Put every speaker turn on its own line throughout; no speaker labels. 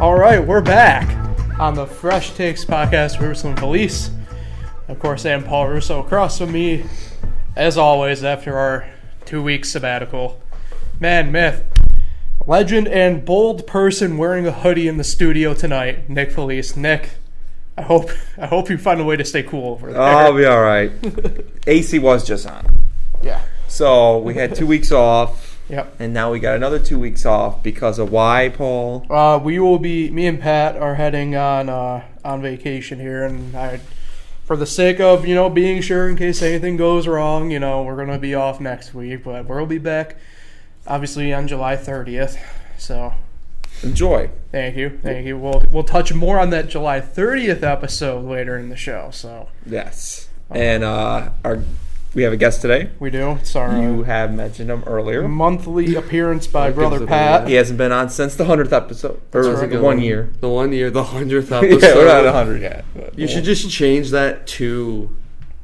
All right, we're back on the Fresh Takes podcast with Russo Nick Felice. Of course, I am Paul Russo. Across from me, as always, after our 2-week sabbatical, man, myth, legend, and bold person wearing a hoodie in the studio tonight, Nick Felice. Nick, I hope you find a way to stay cool over there.
I'll be all right. AC was just on.
Yeah.
So we had 2 weeks off.
Yep.
And now we got another 2 weeks off because of why, Paul?
Me and Pat are heading on vacation here, and for the sake of, being sure in case anything goes wrong, we're going to be off next week, but we'll be back, obviously, on July 30th, so.
Enjoy.
Thank you. We'll touch more on that July 30th episode later in the show, so.
Yes. And we have a guest today.
We do. It's our
You have mentioned him earlier.
monthly appearance by Brother Pat.
He hasn't been on since the 100th episode. Or was it the 1 year?
The 1 year, the 100th episode.
Yeah, we're not at 100 yet.
You should just change that to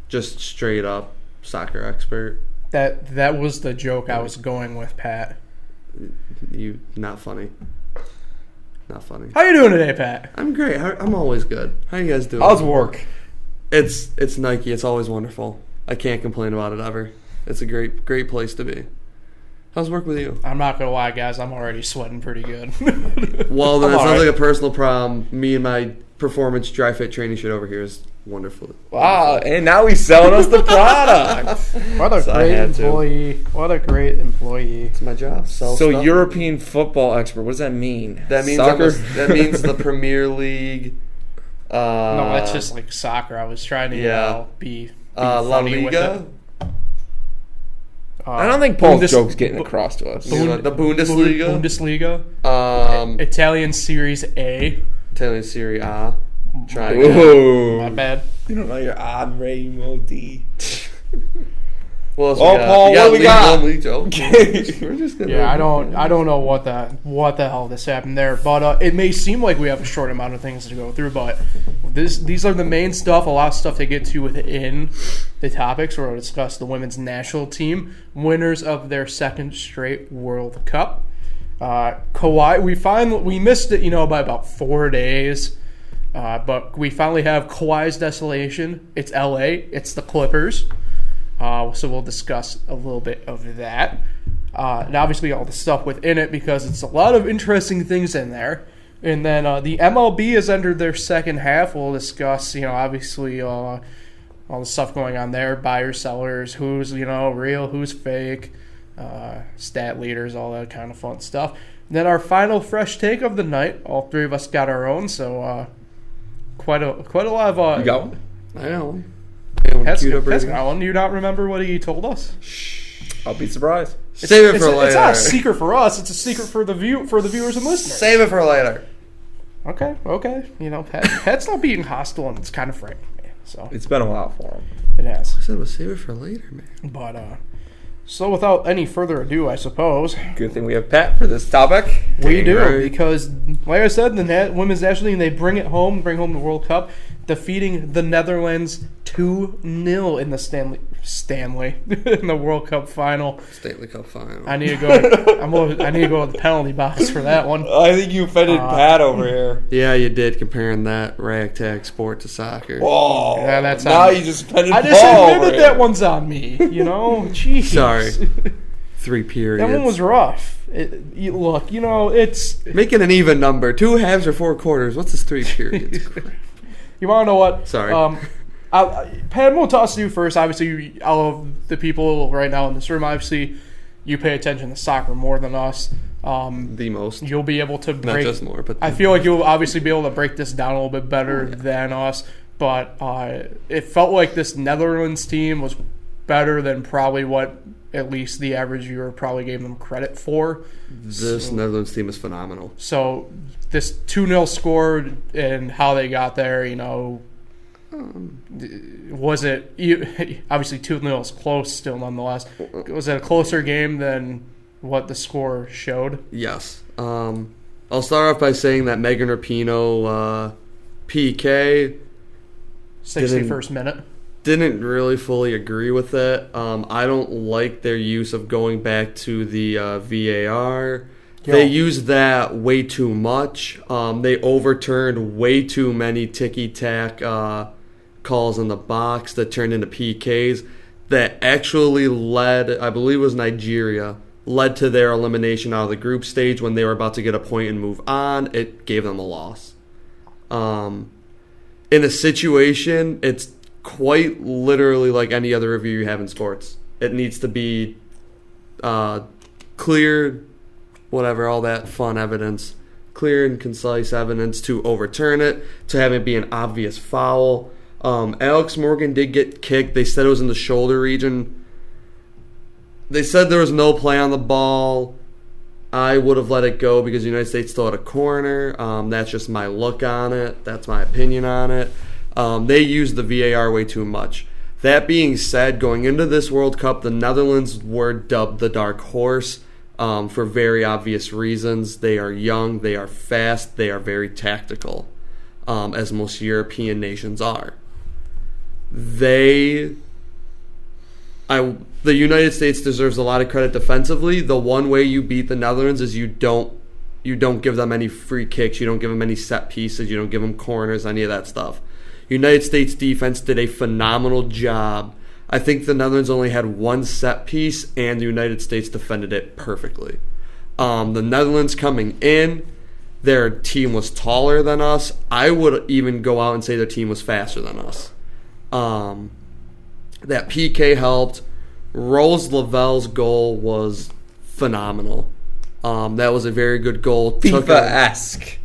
just straight up soccer expert.
That was the joke I was going with, Pat.
Not funny. Not funny.
How you doing today, Pat?
I'm great. I'm always good. How you guys doing?
How's work?
It's Nike. It's always wonderful. I can't complain about it ever. It's a great place to be. How's work with you?
I'm not going to lie, guys. I'm already sweating pretty good.
Well, then
I'm
it sounds
right.
like a personal problem. Me and my performance dry fit training shit over here is wonderful.
Wow, and now he's selling us the product.
What a
So I
great
had to.
employee. What a great employee.
It's my job.
So
Stuff.
European football expert, what does that mean?
That means
soccer?
that means the Premier League.
No, that's just like soccer. I was trying to be
La
funny with
Liga.
it.
I don't think Paul's
Bundes-
joke's getting across to us.
The Bundesliga.
Bundesliga. Italian Series A.
Italian Serie A. Try again.
Whoa.
My bad.
You don't know your odd Rainbow D.
Well, else
Oh,
we got?
Paul,
You
what do we
League
got?
One, League Two. We're just gonna
Yeah, I don't know what the hell this happened there, but it may seem like we have a short amount of things to go through, but these are the main stuff. A lot of stuff to get to within the topics. We're going to discuss the women's national team winners of their second straight World Cup. Kawhi, we missed it, by about 4 days, but we finally have Kawhi's destination. It's LA. It's the Clippers. So we'll discuss a little bit of that. And obviously all the stuff within it because it's a lot of interesting things in there. And then the MLB has entered their second half. We'll discuss, obviously all the stuff going on there. Buyers, sellers, who's, real, who's fake, stat leaders, all that kind of fun stuff. And then our final fresh take of the night. All three of us got our own, so quite a lot of...
You got one?
I know.
That's got one. Do you not remember what he told us?
I'll be surprised.
Save it for later.
It's not a secret for us. It's a secret for the viewers and listeners.
Save it for later.
Okay. Pat's not being hostile, and it's kind of frightening me. So
It's been a while for him.
it has.
I said we'll save it for later, man.
But so without any further ado, I suppose
Good thing we have Pat for this topic.
we do
right.
because, like I said, the women's national team, they bring home the World Cup, defeating the Netherlands 2-0 in the Stanley in the World Cup final.
Stanley Cup final.
I need to go. I need to go to the penalty box for that one.
I think you offended Pat over here.
Yeah, you did comparing that ragtag sport to soccer.
Whoa.
Yeah, that's
now
on me.
you just offended
I just
Paul
admitted
over
that
here.
one's on me. Jeez.
Sorry. 3 periods.
That one was rough. It's...
Making an even number. 2 halves or 4 quarters. What's this 3 periods?
You want to know what?
Sorry.
Pat, I'm going to toss to you first. Obviously, all of the people right now in this room, obviously, you pay attention to soccer more than us.
The most.
You'll be able to break...
Not just more, but...
I feel like you'll obviously be able to break this down a little bit better than us. But it felt like this Netherlands team was better than probably what at least the average viewer probably gave them credit for.
This Netherlands team is phenomenal.
So this 2-0 score and how they got there, was it obviously 2-0 is close still nonetheless. Was it a closer game than what the score showed?
Yes. I'll start off by saying that Megan Rapinoe PK
61st minute.
Didn't really fully agree with it. I don't like their use of going back to the VAR They used that way too much. They overturned way too many ticky-tack calls in the box that turned into PKs that actually led, I believe it was Nigeria, led to their elimination out of the group stage when they were about to get a point and move on. It gave them a loss. In a situation, it's quite literally like any other review you have in sports. It needs to be clear, whatever, all that fun evidence, clear and concise evidence to overturn it, to have it be an obvious foul. Alex Morgan did get kicked. They said it was in the shoulder region. They said there was no play on the ball. I would have let it go because the United States still had a corner. That's just my look on it. That's my opinion on it. They used the VAR way too much. That being said, going into this World Cup, the Netherlands were dubbed the dark horse for very obvious reasons. They are young, they are fast, they are very tactical, as most European nations are. The United States deserves a lot of credit defensively. The one way you beat the Netherlands is you don't give them any free kicks, you don't give them any set pieces, you don't give them corners, any of that stuff. United States defense did a phenomenal job. I think the Netherlands only had one set piece, and the United States defended it perfectly. The Netherlands coming in, their team was taller than us. I would even go out and say their team was faster than us. That PK helped. Rose Lavelle's goal was phenomenal. That was a very good goal.
FIFA-esque.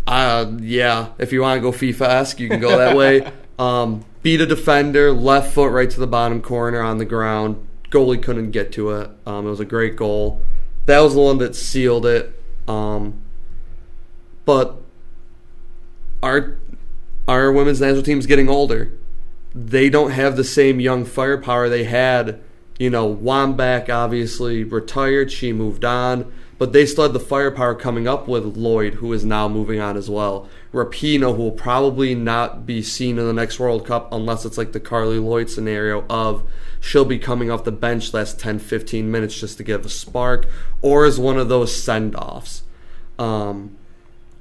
Yeah, if you want to go FIFA-esque, you can go that way. Beat a defender, left foot right to the bottom corner on the ground. Goalie couldn't get to it. It was a great goal. That was the one that sealed it. But our women's national team is getting older. They don't have the same young firepower they had. Wambach obviously retired. She moved on. But they still had the firepower coming up with Lloyd, who is now moving on as well. Rapinoe, who will probably not be seen in the next World Cup unless it's like the Carly Lloyd scenario of she'll be coming off the bench last 10, 15 minutes just to give a spark, or is one of those send-offs.
Same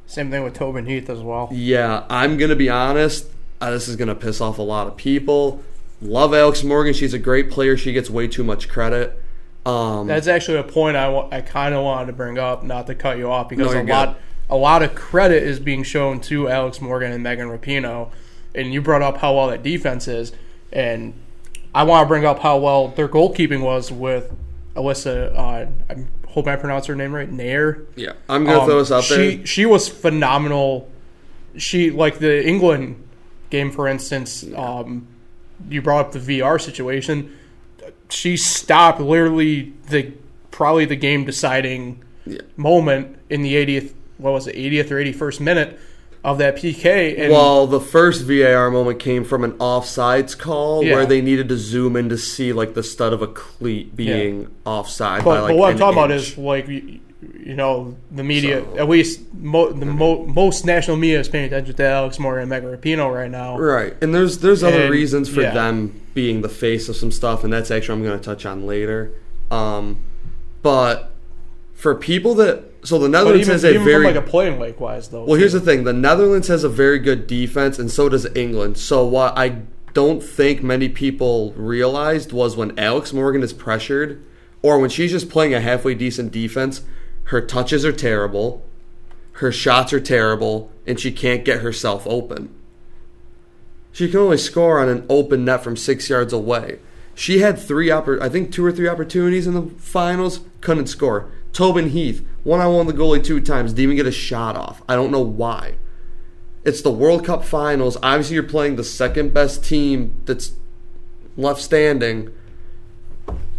thing with Tobin Heath as well.
Yeah, I'm going to be honest. This is going to piss off a lot of people. Love Alex Morgan. She's a great player. She gets way too much credit.
That's actually a point I kind of wanted to bring up, not to cut you off, because a lot of credit is being shown to Alex Morgan and Megan Rapinoe, and you brought up how well that defense is, and I want to bring up how well their goalkeeping was with Alyssa. I hope I pronounced her name right. Nair.
Yeah, I'm gonna throw this out there.
She was phenomenal. She, like the England game, for instance. You brought up the VR situation. She stopped literally probably the game deciding moment in the 80th or 81st minute of that PK. And
the first VAR moment came from an offsides call where they needed to zoom in to see like the stud of a cleat being offside.
But what I'm talking about is like the media, at least most national media is paying attention to Alex Morgan and Megan Rapinoe right now.
Right, and there's other reasons for them being the face of some stuff, and that's actually I'm going to touch on later. But for people the Netherlands has a very
from like a playing like wise though.
Well, here's the thing: the Netherlands has a very good defense, and so does England. So what I don't think many people realized was when Alex Morgan is pressured, or when she's just playing a halfway decent defense, her touches are terrible, her shots are terrible, and she can't get herself open. She can only score on an open net from 6 yards away. She had 2 or 3 opportunities in the finals, couldn't score. Tobin Heath, one-on-one the goalie 2 times, didn't even get a shot off. I don't know why. It's the World Cup finals. Obviously, you're playing the second best team that's left standing.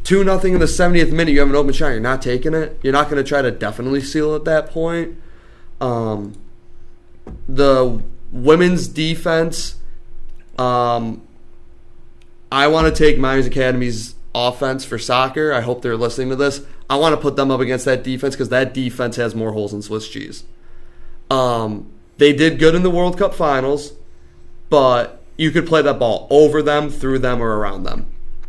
2-0 in the 70th minute, you have an open shot. You're not taking it. You're not going to try to definitely seal at that point. The women's defense, I want to take Myers Academy's offense for soccer. I hope they're listening to this. I want to put them up against that defense because that defense has more holes than Swiss cheese. They did good in the World Cup finals, but you could play that ball over them, through them, or around them.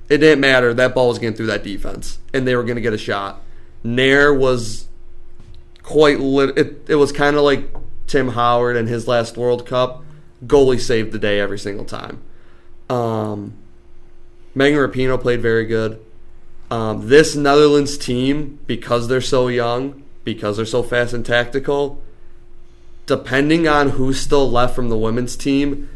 It didn't matter. That ball was getting through that defense, and they were going to get a shot. Nair was it was kind of like Tim Howard in his last World Cup. Goalie saved the day every single time. Megan Rapinoe played very good. This Netherlands team, because they're so young, because they're so fast and tactical, depending on who's still left from the women's team,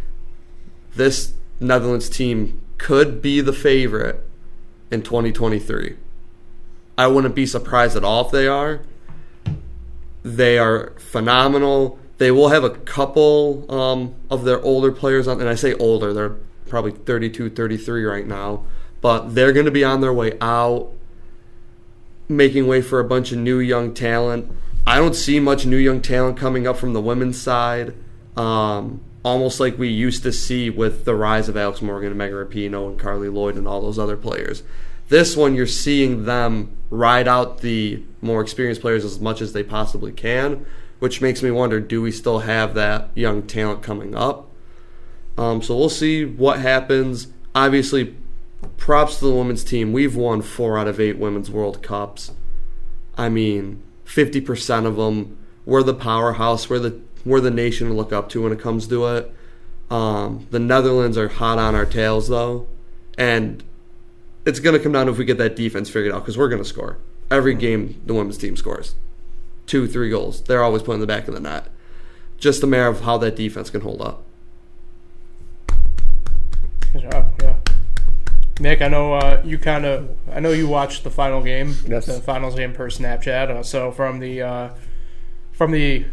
this Netherlands team could be the favorite in 2023. I wouldn't be surprised at all if they are. They are phenomenal. They will have a couple of their older players on, and I say older, they're probably 32, 33 right now, but they're going to be on their way out, making way for a bunch of new young talent. I don't see much new young talent coming up from the women's side, almost like we used to see with the rise of Alex Morgan and Megan Rapinoe and Carly Lloyd and all those other players. This one, you're seeing them ride out the more experienced players as much as they possibly can, which makes me wonder, do we still have that young talent coming up? So we'll see what happens. Obviously, props to the women's team. We've won 4 out of 8 Women's World Cups. I mean, 50% of them. We're the powerhouse. We're the nation to look up to when it comes to it. The Netherlands are hot on our tails, though. And it's going to come down to if we get that defense figured out, because we're going to score. Every game, the women's team scores 2-3 goals. They're always put in the back of the net. Just a matter of how that defense can hold up.
Good job, yeah. Nick, I know you watched the final game,
yes.
The finals game per Snapchat. So from the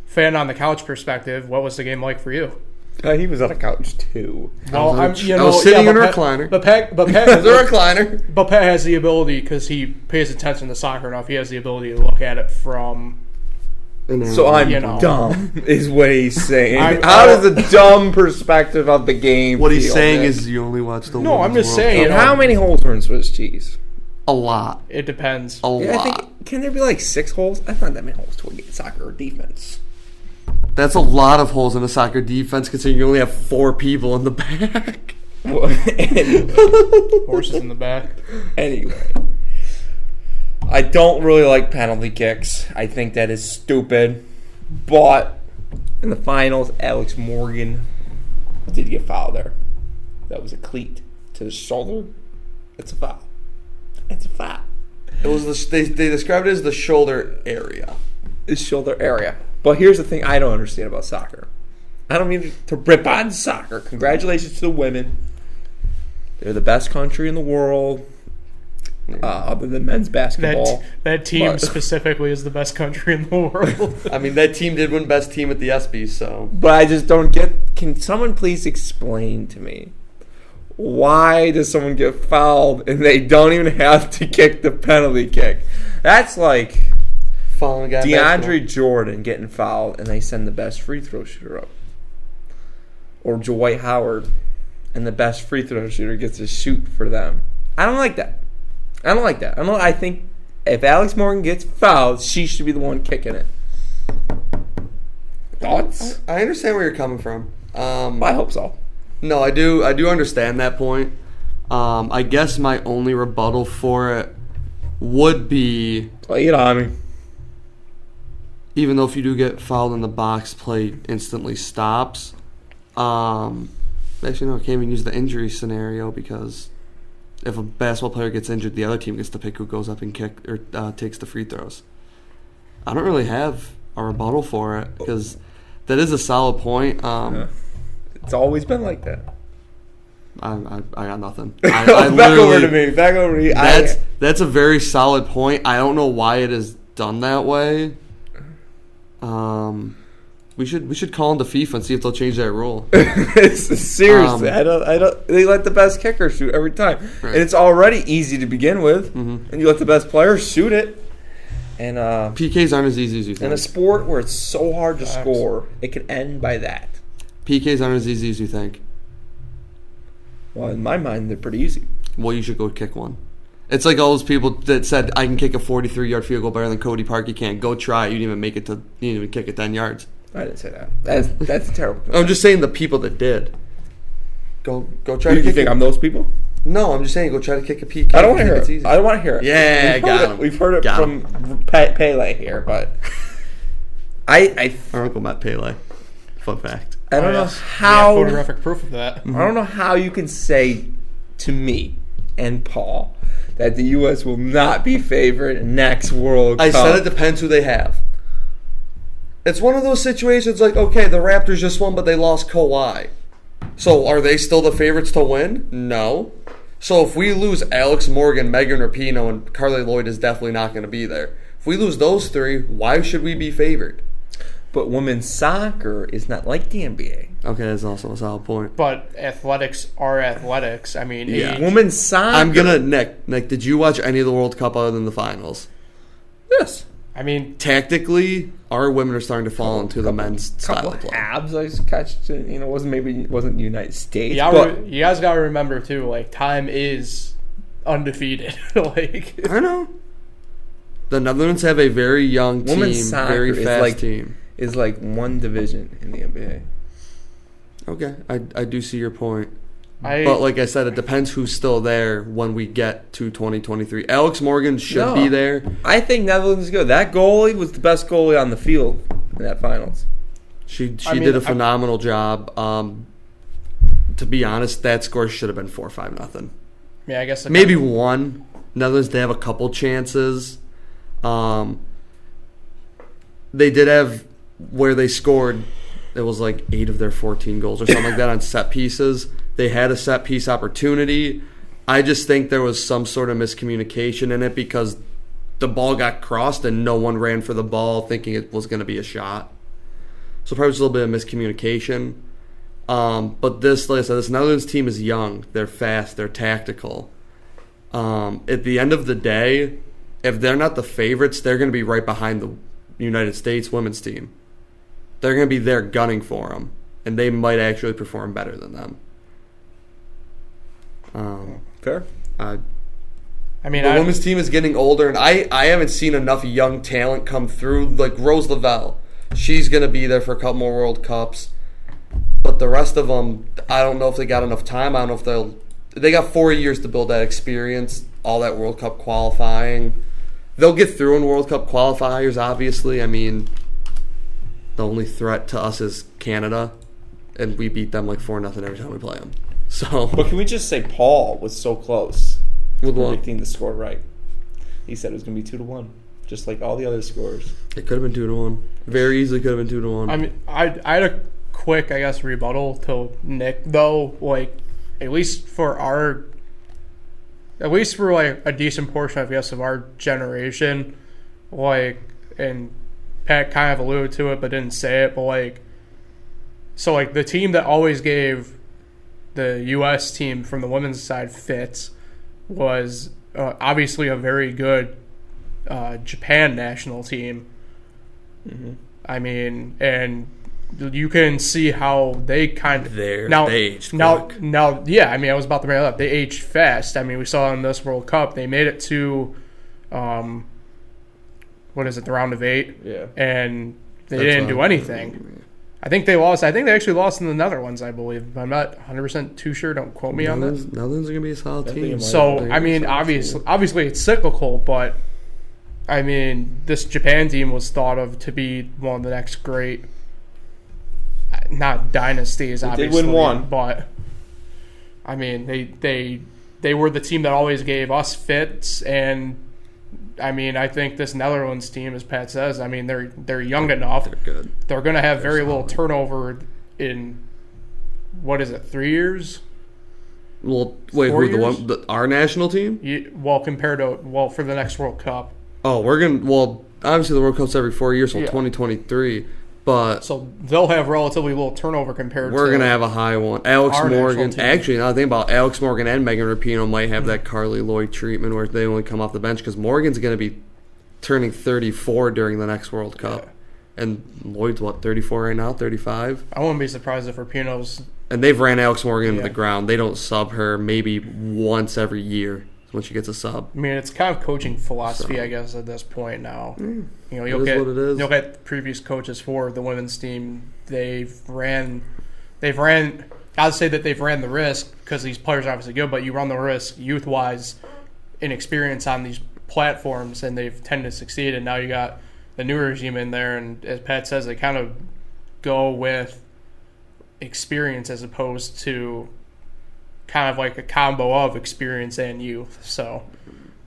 fan on the couch perspective, what was the game like for you?
He was on a couch too.
Well,
I was sitting in a recliner.
But Pat,
It was a recliner.
But Pat has the ability, because he pays attention to soccer enough. He has the ability to look at it from.
So I'm dumb, is what he's saying. How does the dumb perspective of the game?
What he's saying is you only watch the.
No, I'm just saying.
And how many holes are in Swiss cheese?
A lot.
It depends.
A lot.
I think, can there be like 6 holes? That's not that many holes to a game, soccer or defense.
That's a lot of holes in a soccer defense, considering you only have 4 people in the back.
Horses in the back.
Anyway. I don't really like penalty kicks. I think that is stupid. But in the finals, Alex Morgan did get fouled there. That was a cleat to the shoulder. It's a foul. It's a foul.
It was they described it as the shoulder area.
The shoulder area. But here's the thing I don't understand about soccer. I don't mean to rip on soccer. Congratulations to the women. They're the best country in the world. Other than men's basketball.
That team specifically is the best country in the world.
I mean, that team did win best team at the ESPYs, so.
But I just don't get... Can someone please explain to me, why does someone get fouled and they don't even have to kick the penalty kick? That's like DeAndre Jordan getting fouled and they send the best free throw shooter up. Or Dwight Howard and the best free throw shooter gets to shoot for them. I don't like that. I think if Alex Morgan gets fouled, she should be the one kicking it. Thoughts?
I understand where you're coming from.
Well, I hope so.
No, I do understand that point. I guess my only rebuttal for it would be...
Play it on me.
Even though if you do get fouled in the box, play instantly stops. Actually, no, I can't even use the injury scenario, because if a basketball player gets injured, the other team gets to pick who goes up and kick or takes the free throws. I don't really have a rebuttal for it, because that is a solid point.
It's always been like that.
I got nothing.
Back over to me.
That's a very solid point. I don't know why it is done that way. We should call into FIFA and see if they'll change that rule.
Seriously, I don't. They let the best kicker shoot every time, right. And it's already easy to begin with, and you let the best player shoot it. And
PKs aren't as easy as you think.
In a sport where it's so hard to score, it can end by that.
PKs aren't as easy as you think.
Well, in my mind, they're pretty easy.
Well, you should go kick one. It's like all those people that said, I can kick a 43-yard field goal better than Cody Park. You can't. Go try it. You didn't even make it to. You didn't even kick it 10 yards.
I didn't say that. That's terrible.
I'm just saying the people that did. Go try to kick.
You think I'm those people?
No, I'm just saying go try to kick a PK.
I don't want to hear it. I don't want to hear it.
Yeah, got him.
We've heard it from Pele here, but
Our uncle met Pele. Fun fact.
I don't know
We
how.
have photographic proof of that.
I don't know how you can say to me and Paul that the U.S. will not be favored next World Cup.
I said it depends who they have. It's one of those situations like, okay, the Raptors just won, but they lost Kawhi. So are they still the favorites to win? No. So if we lose Alex Morgan, Megan Rapinoe, and Carly Lloyd is definitely not going to be there. If we lose those three, why should we be favored?
But women's soccer is not like the NBA.
Okay, that's also a solid point.
But athletics are athletics. I mean,
Yeah.
Women's soccer.
I'm going to, Nick, did you watch any of the World Cup other than the finals?
Yes.
I mean,
Tactically, our women are starting to fall into the men's style
Couple
of play.
abs I catched. Wasn't the United States.
you
But
guys got to remember too. Like, time is undefeated. Like,
I know. The Netherlands have a very young team,
women's soccer
very
is
fast
like
team.
is like one division in the NBA.
Okay, I do see your point.
I
But like I said, it depends who's still there when we get to 2023. Alex Morgan should
No.
be there.
I think Netherlands is good. That goalie was the best goalie on the field in that finals.
She
I mean,
did a phenomenal job. To be honest, that score should have been 4-5-0.
yeah, I guess
Maybe one. Netherlands, they have a couple chances. They did have where they scored. It was like 8 of their 14 goals or something like that on set pieces. They had a set piece opportunity. I just think there was some sort of miscommunication in it because the ball got crossed and no one ran for the ball thinking it was going to be a shot. So probably just a little bit of miscommunication. But this, like I said, this Netherlands team is young. They're fast. They're tactical. At the end of the day, if they're not the favorites, they're going to be right behind the United States women's team. They're going to be there gunning for them, and they might actually perform better than them.
Fair.
I mean,
The women's team is getting older, and I haven't seen enough young talent come through. Like Rose Lavelle, she's going to be there for a couple more World Cups. But the rest of them, I don't know if they got enough time. I don't know if they got 4 years to build that experience, all that World Cup qualifying. They'll get through in World Cup qualifiers, obviously. I mean, the only threat to us is Canada, and we beat them like 4-0 every time we play them. So,
But can we just say Paul was so close
with what?
predicting the score right? He said it was going to be 2-1, just like all the other scores.
It could have been 2-1. Very easily could have been 2-1.
I mean, I had a quick, I guess, rebuttal to Nick though. Like, at least for like a decent portion, I guess, of our generation, like, and Pat kind of alluded to it but didn't say it, but like, so like the team that always gave the U.S. team from the women's side fits was obviously a very good Japan national team.
Mm-hmm.
I mean, and you can see how they kind of
they aged quick.
Now, yeah. I mean, I was about to bring it up. They aged fast. I mean, we saw in this World Cup they made it to, what is it, the round of 8?
Yeah.
And they didn't do anything. I think they lost. I think they actually lost in the Netherlands, I believe. I'm not 100% too sure. Don't quote me on that.
Netherlands are going to be a solid
I think
team.
it might
So,
have
I mean, obviously it's cyclical, but I mean, this Japan team was thought of to be one of the next great, not dynasties,
They did
obviously,
win one.
but I mean, they were the team that always gave us fits, and I mean, I think this Netherlands team, as Pat says, I mean, they're young enough.
They're good.
They're going to have very little turnover in, what is it, 3 years?
Well, wait,
4
who
years?
our national team?
Compared to for the next World Cup.
Oh, obviously the World Cup's every 4 years, so
Yeah.
2023. But
So they'll have relatively little turnover compared
we're
to...
going to have a high one. Alex
our national
Morgan.
team.
Actually, now I think about Alex Morgan and Megan Rapinoe might have that Carly Lloyd treatment where they only come off the bench because Morgan's going to be turning 34 during the next World Cup.
Yeah.
And Lloyd's, 34 right now? 35?
I wouldn't be surprised if Rapinoe's...
And they've ran Alex Morgan into
Yeah.
the ground. They don't sub her maybe once every year when she gets a sub.
I mean, it's kind of coaching philosophy,
So.
I guess, at this point now. You know,
It
you'll
is
get
what it is.
you'll get previous coaches for the women's team. They've ran. I'd say that they've ran the risk because these players are obviously good, but you run the risk youth-wise, inexperience on these platforms, and they've tended to succeed. And now you got the new regime in there, and as Pat says, they kind of go with experience as opposed to kind of like a combo of experience and youth. So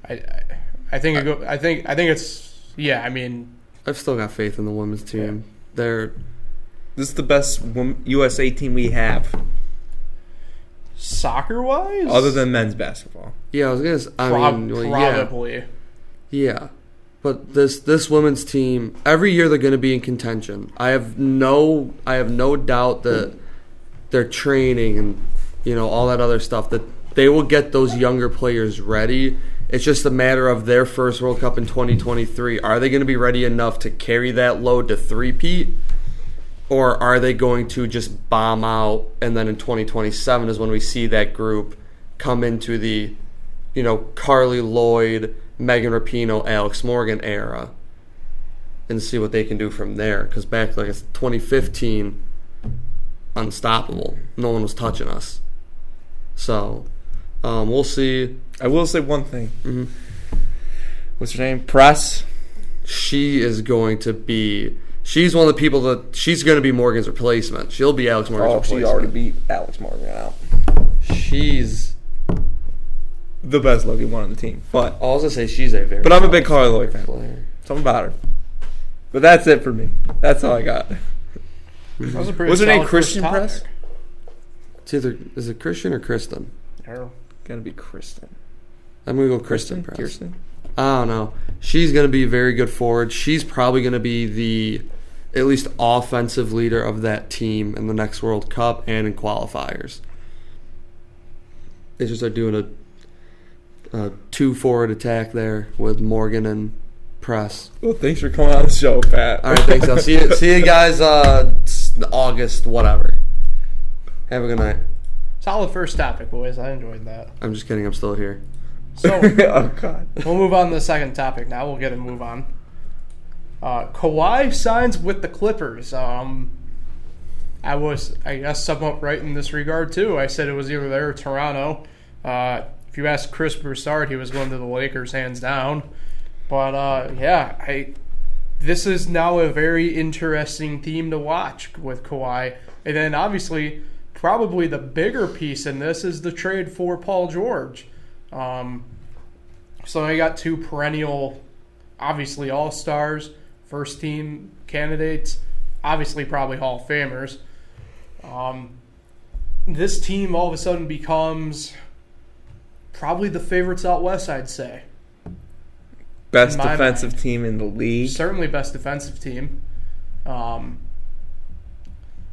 I think it's I mean,
I've still got faith in the women's team.
This is the best USA team we have,
soccer wise,
other than men's basketball.
Yeah, I was gonna.
Probably.
Yeah. But this women's team, every year they're going to be in contention. I have no doubt that their training and all that other stuff, that they will get those younger players ready. It's just a matter of their first World Cup in 2023. Are they going to be ready enough to carry that load to three-peat? Or are they going to just bomb out, and then in 2027 is when we see that group come into the, Carly Lloyd, Megan Rapinoe, Alex Morgan era, and see what they can do from there. Because back like 2015, unstoppable. No one was touching us. So we'll see.
I will say one thing.
Mm-hmm.
What's her name? Press.
She is going to be. She's one of the people that she's going to be Morgan's replacement. She'll be Alex Morgan's replacement.
She already beat Alex Morgan out.
She's
the best looking one on the team. But
I was going to say she's a very.
But I'm a big Carly Lloyd fan.
Player.
Something about her. But that's it for me. That's all I got.
What's
her name? Christian Press?
Is it Christian or Kristen?
Gotta be Kristen.
I'm going to go Kristen Press.
Kirsten?
I don't know. She's going to be a very good forward. She's probably going to be the at least offensive leader of that team in the next World Cup and in qualifiers. They just are doing a 2-forward attack there with Morgan and Press.
Well, thanks for coming on the show, Pat.
All right, thanks. I'll see you guys August, whatever. Have a good night.
Solid first topic, boys. I enjoyed that.
I'm just kidding. I'm still here.
So,
oh, God.
We'll move on to the second topic now. We'll get a move on. Kawhi signs with the Clippers. I guess, somewhat right in this regard, too. I said it was either there or Toronto. If you asked Chris Broussard, he was going to the Lakers hands down. But, this is now a very interesting team to watch with Kawhi. And then, obviously, probably the bigger piece in this is the trade for Paul George. So I got two perennial, obviously all-stars, first-team candidates, obviously probably Hall of Famers. This team all of a sudden becomes probably the favorites out west, I'd say.
Best defensive team in the league.
Certainly best defensive team.
I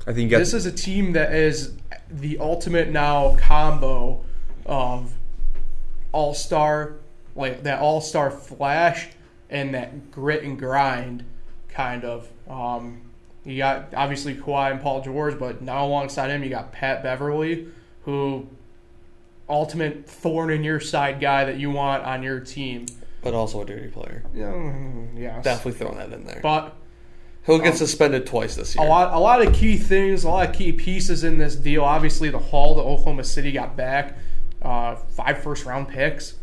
think
this is a team that is the ultimate now combo of all-star, like that all-star flash and that grit and grind kind of. You got obviously Kawhi and Paul George, but now alongside him you got Pat Beverly, who ultimate thorn in your side guy that you want on your team.
But also a dirty player.
Yeah.
Definitely throwing that in there.
But
he'll get suspended twice this year.
A lot of key things, a lot of key pieces in this deal. Obviously, the Hall that Oklahoma City got back, 5 first-round picks,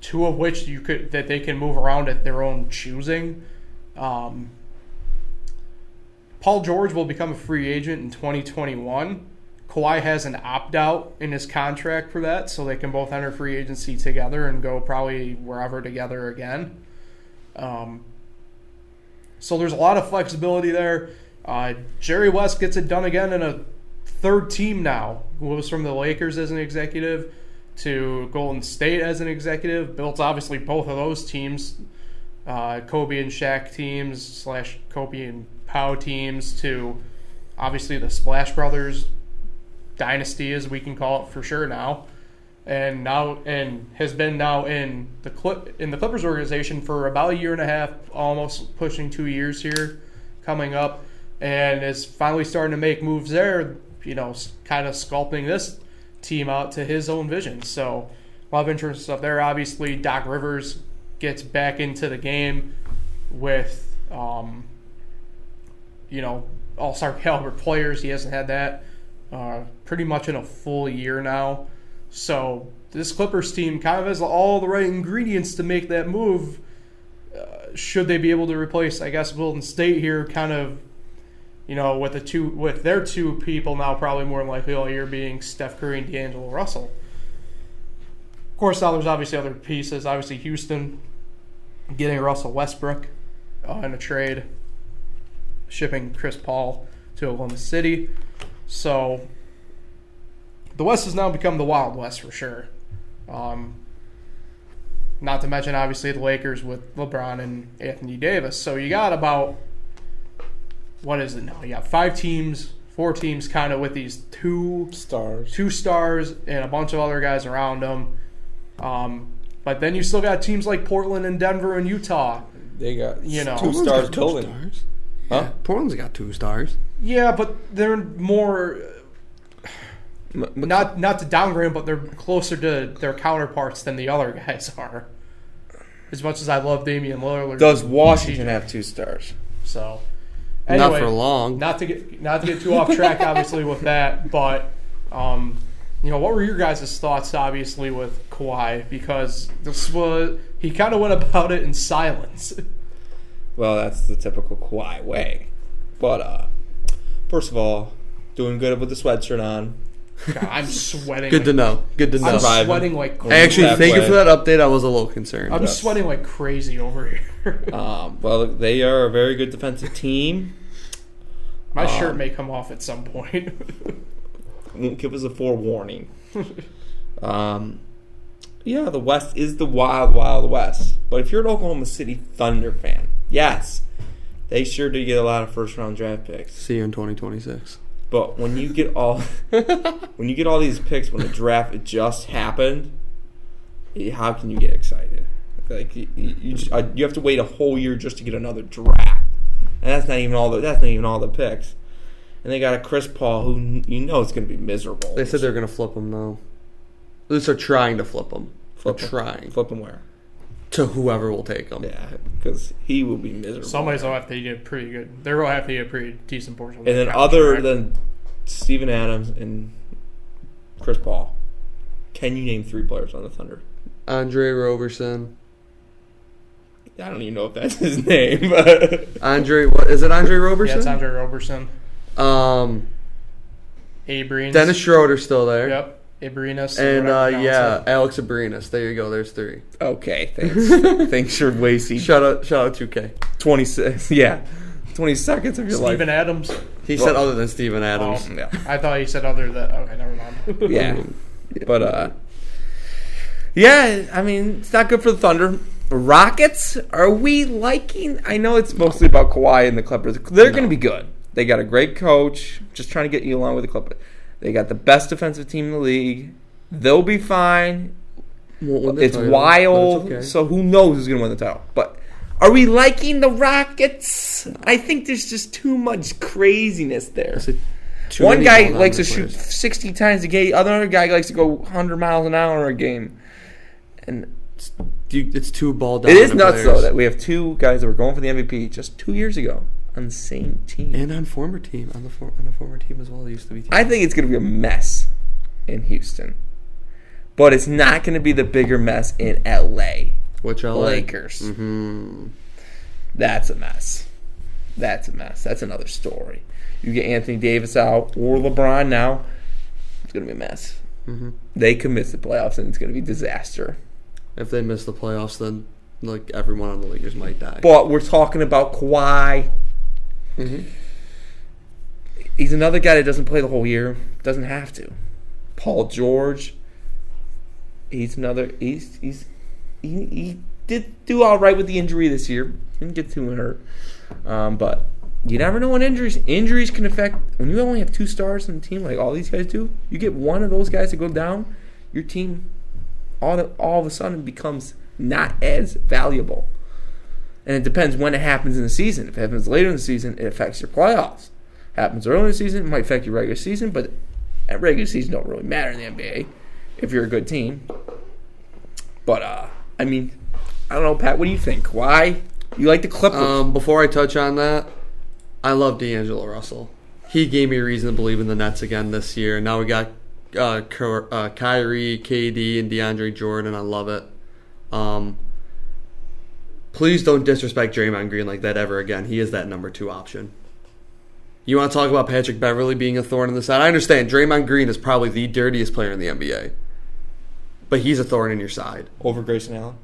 2 of which that they can move around at their own choosing. Paul George will become a free agent in 2021. Kawhi has an opt-out in his contract for that, so they can both enter free agency together and go probably wherever together again. So there's a lot of flexibility there. Jerry West gets it done again in a third team now. Moves from the Lakers as an executive to Golden State as an executive. Built obviously both of those teams, Kobe and Shaq teams / Kobe and Pau teams, to obviously the Splash Brothers dynasty, as we can call it for sure now. And has been now in the Clippers organization for about 1.5 years, almost pushing 2 years here, coming up, and is finally starting to make moves there. Kind of sculpting this team out to his own vision. So a lot of interesting stuff there. Obviously, Doc Rivers gets back into the game with all-star caliber players. He hasn't had that pretty much in a full year now. So this Clippers team kind of has all the right ingredients to make that move should they be able to replace, I guess, Golden State here, kind of, with their two people now probably more than likely all year being Steph Curry and D'Angelo Russell. Of course, now there's obviously other pieces. Obviously, Houston getting Russell Westbrook in a trade, shipping Chris Paul to Oklahoma City. So the West has now become the Wild West for sure. Not to mention, obviously, the Lakers with LeBron and Anthony Davis. So you got about, what is it now? You got 4 teams kind of with these two stars and a bunch of other guys around them. But then you still got teams like Portland and Denver and Utah.
They got 2
Portland's
stars
got 2
building.
stars.
Huh?
Yeah, Portland's got 2 stars.
Yeah, but they're more... Not to downgrade them, but they're closer to their counterparts than the other guys are. As much as I love Damian Lillard.
Does Washington have 2 stars?
So, anyway,
not for long.
Not to get too off track, obviously, with that. But, what were your guys' thoughts, obviously, with Kawhi? Because he kind of went about it in silence.
Well, that's the typical Kawhi way. But, first of all, doing good with the sweatshirt on.
God, I'm sweating.
Good to know.
I'm sweating like crazy.
Actually, thank you for that update. I was a little concerned.
I'm sweating like crazy over here.
Well, they are a very good defensive team.
My shirt may come off at some point.
Won't give us a forewarning. Yeah, the West is the wild, wild West. But if you're an Oklahoma City Thunder fan, yes, they sure do get a lot of first-round draft picks.
See you in 2026.
But when you get all these picks when the draft just happened, how can you get excited? Like you have to wait a whole year just to get another draft, and that's not even all the picks. And they got a Chris Paul who it's going to be miserable.
They said they're going to flip him though. At least they're trying to flip him.
Flip him where?
To whoever will take him.
Yeah, because he will be miserable.
Somebody's going to have to get pretty good. They're going to have to get a pretty decent portion.
And then other than Steven Adams and Chris Paul, can you name 3 players on the Thunder?
Andre Roberson.
I don't even know if that's his name. But
what is it? Andre Roberson?
Yeah, it's Andre Roberson. Abrines.
Dennis Schroeder's still there.
Yep. Abrinas.
And Alex Abrinas. There you go. There's 3.
Okay, thanks. Thanks for wasting.
Shout out 2K.
26. Yeah, 20 seconds of your life.
Steven Adams.
He said other than Steven Adams.
Yeah.
I thought he said other than. Okay, never mind.
Yeah, but yeah. I mean, it's not good for the Thunder. Rockets. Are we liking? I know it's mostly about Kawhi and the Clippers. They're going to be good. They got a great coach. Just trying to get you along with the Clippers. They got the best defensive team in the league. They'll be fine. It's wild, okay. So who knows who's going to win the title. But are we liking the Rockets? I think there's just too much craziness there. One guy likes to shoot 60 times a game. Other guy likes to go 100 miles an hour a game. And
it's 2 ball down.
It is nuts, though, that we have 2 guys that were going for the MVP just 2 years ago. On the same team.
And on former team. On a former team as well. It used to be team.
I think it's going to be a mess in Houston. But it's not going to be the bigger mess in L.A.
Which L.A.?
Lakers.
Mm-hmm.
That's a mess. That's another story. You get Anthony Davis out or LeBron now, it's going to be a mess.
Mm-hmm.
They could miss the playoffs, and it's going to be disaster.
If they miss the playoffs, then everyone on the Lakers might die.
But we're talking about Kawhi.
Mm-hmm.
He's another guy that doesn't play the whole year. Doesn't have to. Paul George. He did do all right with the injury this year. Didn't get too hurt. But you never know when injuries can affect. When you only have 2 stars in the team, like all these guys do, you get one of those guys to go down, your team all of a sudden becomes not as valuable. And it depends when it happens in the season. If it happens later in the season, it affects your playoffs. Happens early in the season, it might affect your regular season, but that regular season don't really matter in the NBA if you're a good team. But, I mean, I don't know, Pat, what do you think? Why? You like the Clippers?
Before I touch on that, I love D'Angelo Russell. He gave me a reason to believe in the Nets again this year. Now we got Kyrie, KD, and DeAndre Jordan. I love it. please don't disrespect Draymond Green like that ever again. He is that number 2 option. You want to talk about Patrick Beverley being a thorn in the side? I understand Draymond Green is probably the dirtiest player in the NBA. But he's a thorn in your side.
Over Grayson Allen?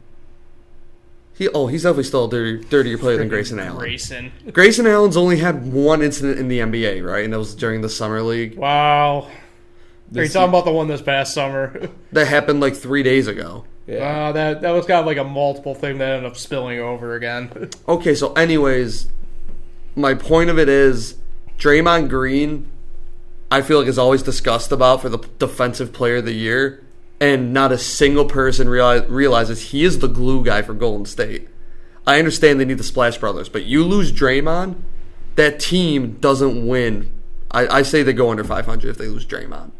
He's definitely still a dirtier player than Grayson Allen.
Grayson
Allen's only had one incident in the NBA, right? And that was during the Summer League.
Wow. Are you talking about the one this past summer?
That happened like 3 days ago.
Yeah. That was kind of like a multiple thing that ended up spilling over again.
Okay, so anyways, my point of it is Draymond Green, I feel like is always discussed about for the defensive player of the year, and not a single person realizes he is the glue guy for Golden State. I understand they need the Splash Brothers, but you lose Draymond, that team doesn't win. I say they go under 500 if they lose Draymond.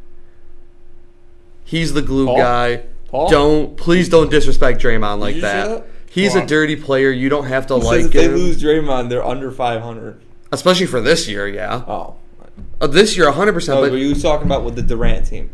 He's the glue guy. Please don't disrespect Draymond like that. He's a dirty player. You don't have to like him.
If they lose Draymond, they're under 500.
Especially for this year, yeah.
Oh.
This year, 100%.
No, but were you talking about with the Durant team?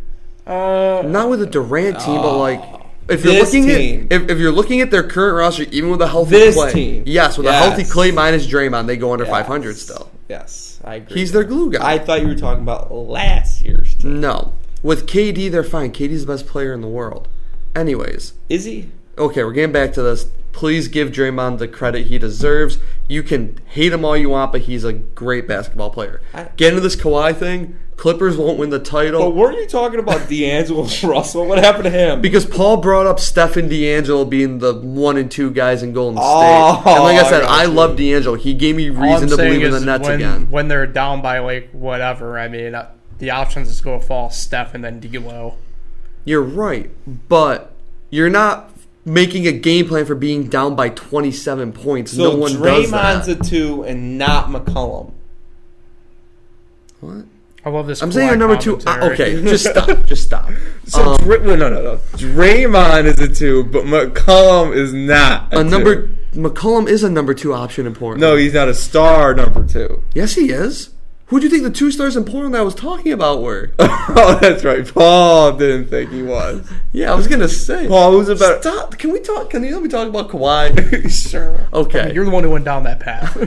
Not with the Durant team, but like if you're looking at their current roster, even with a healthy Clay,
team.
Yes, with a healthy Clay minus Draymond, they go under 500 still.
Yes, I agree.
He's their glue guy.
I thought you were talking about last year's team.
No, with KD, they're fine. KD's the best player in the world. Anyways,
is he?
Okay, we're getting back to this. Please give Draymond the credit he deserves. You can hate him all you want, but he's a great basketball player. Get into this Kawhi thing. Clippers won't win the title.
But weren't you talking about D'Angelo Russell? What happened to him?
Because Paul brought up Steph and D'Angelo being the 1 and 2 guys in Golden State. And like I said, I love D'Angelo. He gave me reason to believe in the Nets again.
When they're down by like whatever, I mean, the options is go fall Steph and then D'Lo.
You're right, but you're not making a game plan for being down by 27 points.
So
no one does that.
Draymond's a 2 and not McCollum.
What?
I love this.
I'm saying a number 2. Okay, just stop. Just stop.
So no. Draymond is a 2, but McCollum is not a 2.
McCollum is a number 2 option in Portland.
No, he's not a star number 2.
Yes, he is. Who do you think the 2 stars in Portland I was talking about were?
Oh, that's right. Paul didn't think he was.
Yeah, I was gonna say.
Paul, who's about?
Stop. Can we talk? Can you let me talk about Kawhi?
Sure.
Okay.
I mean, you're the one who went down that path.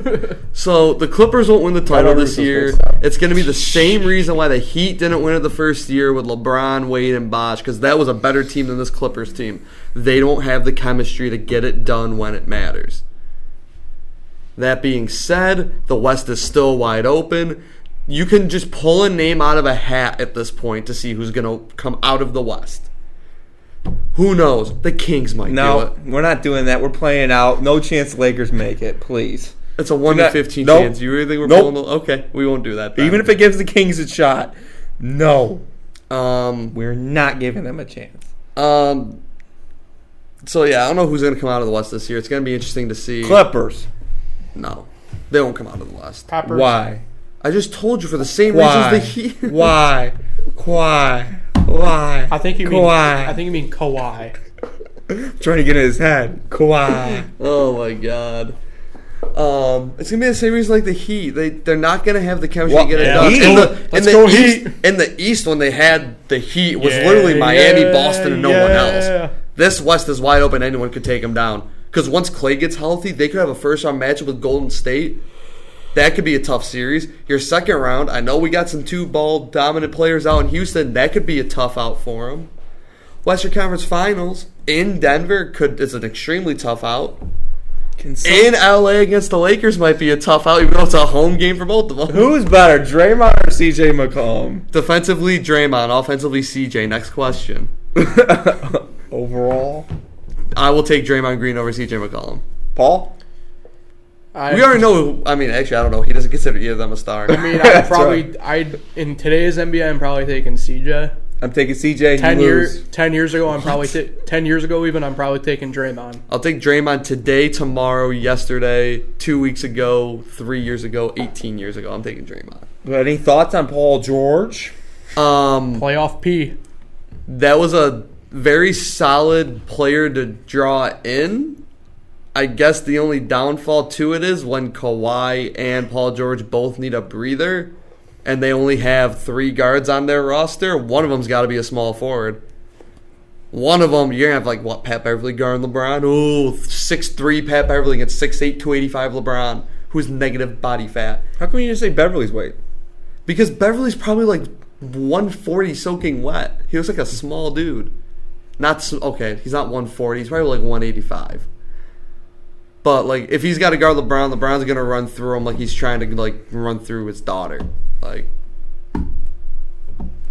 So the Clippers won't win the title this year. It's gonna be the same reason why the Heat didn't win it the first year with LeBron, Wade, and Bosh, because that was a better team than this Clippers team. They don't have the chemistry to get it done when it matters. That being said, the West is still wide open. You can just pull a name out of a hat at this point to see who's going to come out of the West. Who knows? The Kings might do it.
We're not doing that. We're playing out. No chance the Lakers make it, please.
It's a 1 in 15 chance. You really think we're pulling Okay, we won't do that then.
Even if it gives the Kings a shot, no. We're not giving them a chance.
So, yeah, I don't know who's going to come out of the West this year. It's going to be interesting to see.
Clippers.
No. They won't come out of the West.
Peppers.
Why?
I just told you for the same reasons the Heat.
Why?
I think you mean Kawhi.
Trying to get in his head. Kawhi.
Oh my god. It's gonna be the same reason like the Heat. They're not gonna have the chemistry to get it done. In the East, when they had the Heat, was literally Miami, Boston, and no one else. This West is wide open. Anyone could take them down. Because once Clay gets healthy, they could have a first-round matchup with Golden State. That could be a tough series. Your second round, I know we got some 2-ball dominant players out in Houston. That could be a tough out for them. Western Conference Finals in Denver is an extremely tough out. In LA against the Lakers might be a tough out, even though it's a home game for both of them.
Who's better, Draymond or CJ McCollum?
Defensively, Draymond. Offensively, CJ. Next question.
Overall?
I will take Draymond Green over CJ McCollum.
Paul?
We already know. I don't know. He doesn't consider either of them a star.
I mean, in today's NBA, I'm probably taking CJ.
I'm taking CJ.
10 years ago, I'm probably 10 years ago even. I'm probably taking Draymond.
I'll take Draymond today, tomorrow, yesterday, 2 weeks ago, 3 years ago, 18 years ago. I'm taking Draymond.
Any thoughts on Paul George?
Playoff P.
That was a very solid player to draw in. I guess the only downfall to it is when Kawhi and Paul George both need a breather and they only have 3 guards on their roster, one of them's got to be a small forward. One of them, you're going to have, Pat Beverly guarding LeBron. Oh, 6'3" Pat Beverly against 6'8", 285 LeBron, who's negative body fat.
How come you didn't say Beverly's weight?
Because Beverly's probably 140 soaking wet. He looks like a small dude. Okay, he's not 140. He's probably 185. But, if he's got to guard LeBron, LeBron's going to run through him like he's trying to, run through his daughter.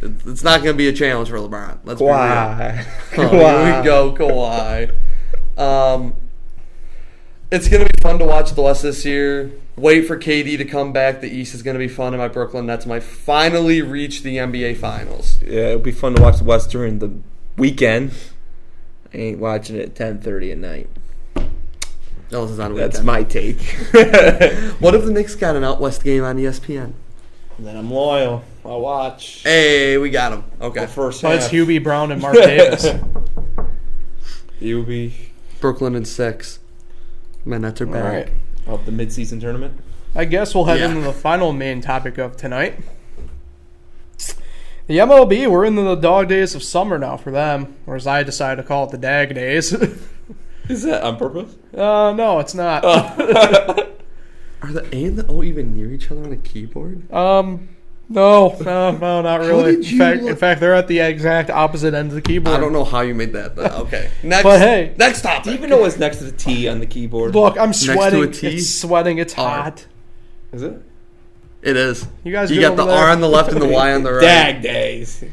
It's not going to be a challenge for LeBron. Let's be real. Here we go, Kawhi. It's going to be fun to watch the rest of this year. Wait for KD to come back. The East is going to be fun, and my Brooklyn Nets might finally reach the NBA Finals.
Yeah, it'll be fun to watch the West during the weekend. I ain't watching it at 10:30 at night.
No, this is not a weekend.
That's my take.
What if the Knicks got an out West game on ESPN?
Then I'm loyal. I'll watch.
Hey, we got him. Okay.
The first
But
half.
it's Hubie Brown and Mark Davis.
Hubie.
Brooklyn in 6. My Nets are
All
back.
right.
Of the midseason tournament.
I guess we'll head into the final main topic of tonight. The MLB, we're into the dog days of summer now for them, or as I decided to call it, the dag days.
Is that on purpose?
No, it's not.
Are the A and the O even near each other on a keyboard?
No, not really.
did you
In fact, they're at the exact opposite end of the keyboard.
I don't know how you made that, but okay. Next,
But hey.
next topic.
Do you even know what's next to the T on the keyboard?
Look, I'm
to a
sweating.
T?
It's sweating. It's
R.
hot.
Is it?
It is.
You guys
You
good
got the
over there?
R on the left and the Y on the right.
Dag days.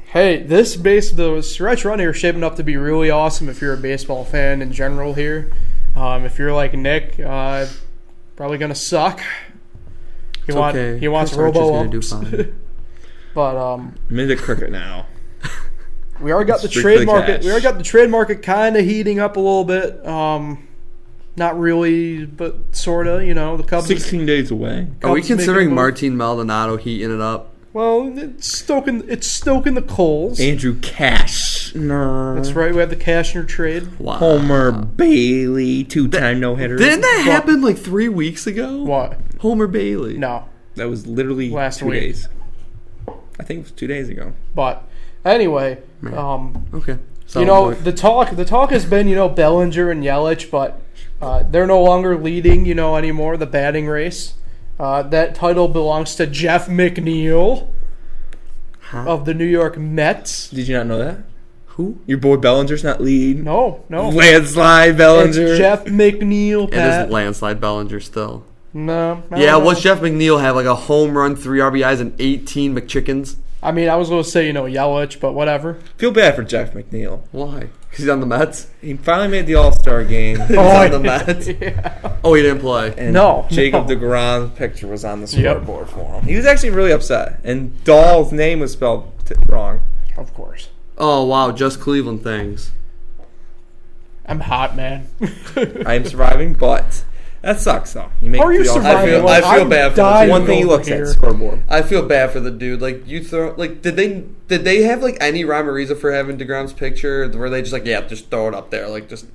Hey, the stretch run here is shaping up to be really awesome if you're a baseball fan in general here. If you're like Nick, probably gonna suck. He wants
Chris
robo
Archer's gonna do
umps.
fine.
But
I'm into cricket now.
we already got the
Strictly
trade market.
cash.
We already got the trade market kind of heating up a little bit. Not really, but sorta. The Cubs.
16 days away.
Are we
Cubs making
considering
a move.
Martin Maldonado heating it up?
Well, it's stoking the coals.
Andrew Cash. No.
That's right. We have the Cashner trade.
Wow.
Homer Bailey, 2-time no-hitter.
Didn't that happen 3 weeks ago?
What?
Homer Bailey.
No.
That was literally
Last
2
week.
days. I think it was 2 days ago.
But anyway,
Okay.
the talk has been Bellinger and Yelich, but they're no longer leading anymore the batting race. That title belongs to Jeff McNeil of the New York Mets.
Did you not know that?
Who?
Your boy Bellinger's not lead.
No.
Landslide Bellinger.
It's Jeff McNeil,
It
Pat.
is landslide Bellinger still.
No. I
Yeah,
don't know.
what's Jeff McNeil have? A home run, 3 RBIs, and 18 McChickens?
I mean, I was going to say Yelich, but whatever.
Feel bad for Jeff McNeil.
Why? Because he's on the Mets?
He finally made the All-Star game.
He's on the Mets?
Yeah.
Oh, he didn't play.
And
No.
Jacob DeGrom's picture was on the
Yep.
scoreboard for him. He was actually really upset. And Dahl's name was spelled wrong.
Of course.
Oh, wow, just Cleveland things.
I'm hot, man.
I'm surviving, but that sucks, though. You make
How are you
the All-Star
surviving?
game.
I feel
I'm
bad for
dying
the
One thing he
over
looks
here.
at, scoreboard.
I feel bad for the dude. You throw did they have any rhyme or reason for having DeGrom's picture? Where they just just throw it up there, just.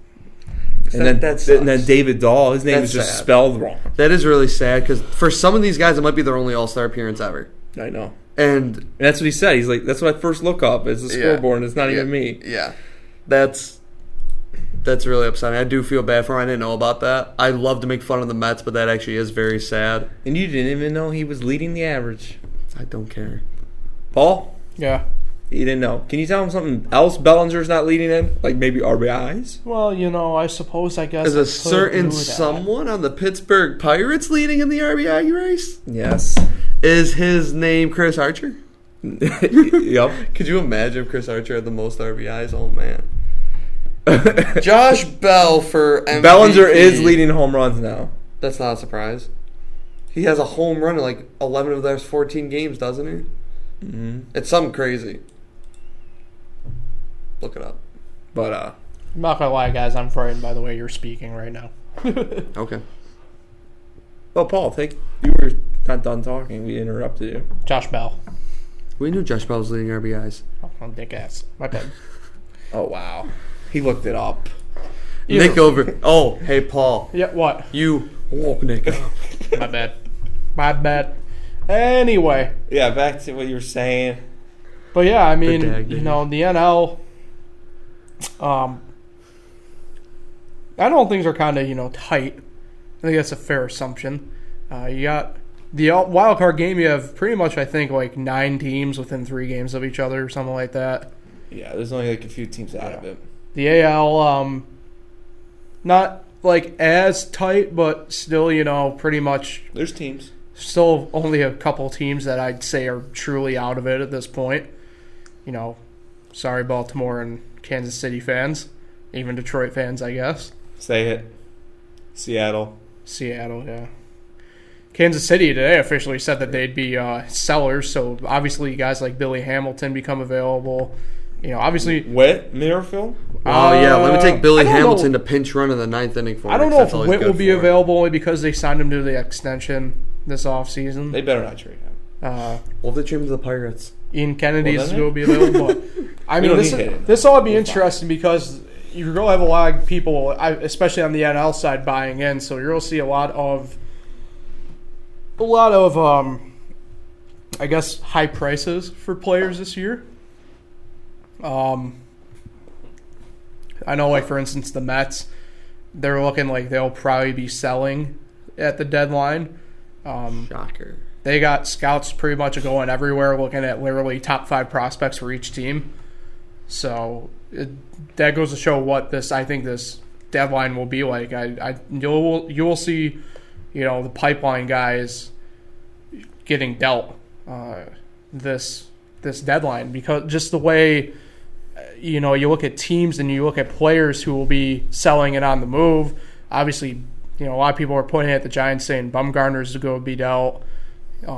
And
that
then David Dahl, his name
That's
was just
sad.
spelled wrong.
That is really sad because for some of these guys, it might be their only All-Star appearance ever.
I know.
And
And that's what he said. He's like, that's what I first look up is the scoreboard, and it's not even me.
Yeah, that's really upsetting. I do feel bad for him. I didn't know about that. I love to make fun of the Mets, but that actually is very sad.
And you didn't even know he was leading the average.
I don't care.
Paul?
Yeah.
You didn't know. Can you tell him something else Bellinger's not leading in? Like maybe RBIs?
Well, I suppose I guess
Is
I
a
could
certain
do that.
someone on the Pittsburgh Pirates leading in the RBI race?
Yes.
Is his name Chris Archer?
Yep.
Could you imagine if Chris Archer had the most RBIs? Oh, man. Josh Bell for MVP.
Bellinger is leading home runs now.
That's not a surprise. He has a home run in 11 of those 14 games, doesn't he?
Mm-hmm.
It's something crazy. Look it up.
But,
I'm not gonna lie, guys. I'm frightened by the way you're speaking right now.
Okay.
well, Paul, you were not done talking. We interrupted you.
Josh Bell.
We knew Josh Bell was leading RBIs.
Oh, dick ass. My bad.
Oh, wow. He looked it up.
Nick over. Oh, hey, Paul.
Yeah. What?
You woke Nick up.
My bad. My bad. Anyway,
Yeah, back to what you were saying.
But yeah, I mean,
dag
the
days.
NL. I don't think things are kind of tight. I think that's a fair assumption. You got the wild card game. You have pretty much, I think, like 9 teams within 3 games of each other, or something like that.
Yeah, there's only like a few teams out of it.
The AL, not like as tight, but still, pretty much.
There's teams.
Still only a couple teams that I'd say are truly out of it at this point. Sorry, Baltimore and Kansas City fans, even Detroit fans, I guess.
Say it. Seattle.
Seattle, yeah. Kansas City today officially said that they'd be sellers, so obviously guys like Billy Hamilton become available. Obviously.
Whit Merrifield?
Oh, yeah. Let me take Billy
I don't
Hamilton
know.
to pinch run in the 9th inning for me.
I don't know
'cause
if
that's always
Whit
good
will be
for him.
available only because they signed him to the extension this offseason.
They better not trade him.
Well, if they trade him to the Pirates.
Ian Kennedy
Well,
is
then
going to be available. But, I
We
mean,
don't need him.
this ought to be interesting because you're going to have a lot of people, especially on the NL side, buying in. So you're going to see a lot of, I guess, high prices for players this year. I know, like, for instance, the Mets, they're looking like they'll probably be selling at the deadline.
Shocker.
They got scouts pretty much going everywhere looking at literally top 5 prospects for each team. So that goes to show what I think this deadline will be like. You will see, the pipeline guys getting dealt this deadline because just the way you look at teams and you look at players who will be selling it on the move. Obviously, a lot of people are pointing at the Giants saying Bumgarner's going to be dealt.
He's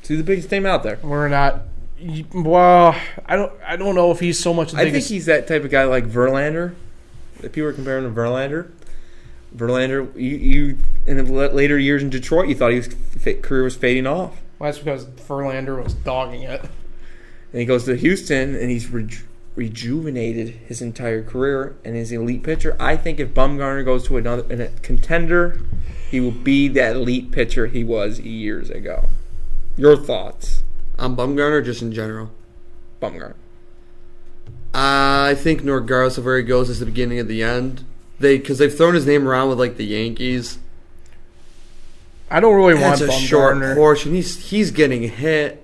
the biggest name out there.
We're not. Well, I don't know if he's so much the
I think
biggest.
he's that type of guy like Verlander. If people were comparing him to Verlander, you in the later years in Detroit, you thought his career was fading off.
Well, that's because Verlander was dogging it.
And he goes to Houston, and he's rejuvenated his entire career and is an elite pitcher. I think if Bumgarner goes to a contender, he will be that elite pitcher he was years ago. Your thoughts?
On Bumgarner, just in general.
Bumgarner.
I think regardless of where he goes, it's the beginning of the end. Because they've thrown his name around with like the Yankees.
I don't really want
That's a short
Bumgarner.
portion. He's getting hit.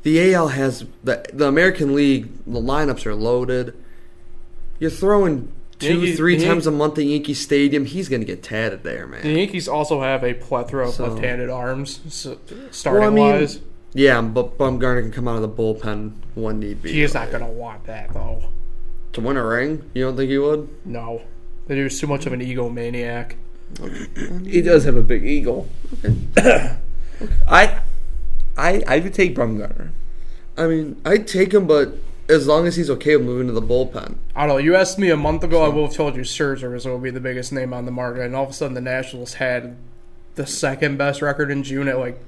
The AL has the American League. The lineups are loaded. You're throwing 2-3 times a month at Yankee Stadium. He's gonna get tatted there, man.
The Yankees also have a plethora of left-handed arms, starting
Well, I mean,
wise.
Yeah, but Bumgarner can come out of the bullpen when need be.
He's not going to want that, though.
To win a ring? You don't think he would?
No. The dude's too much of an egomaniac.
He does have a big ego. I would take Bumgarner.
I mean, I'd take him, but as long as he's okay with moving to the bullpen.
I don't know. You asked me a month ago, I would have told you Scherzer was going to be the biggest name on the market, and all of a sudden the Nationals had the second best record in June at what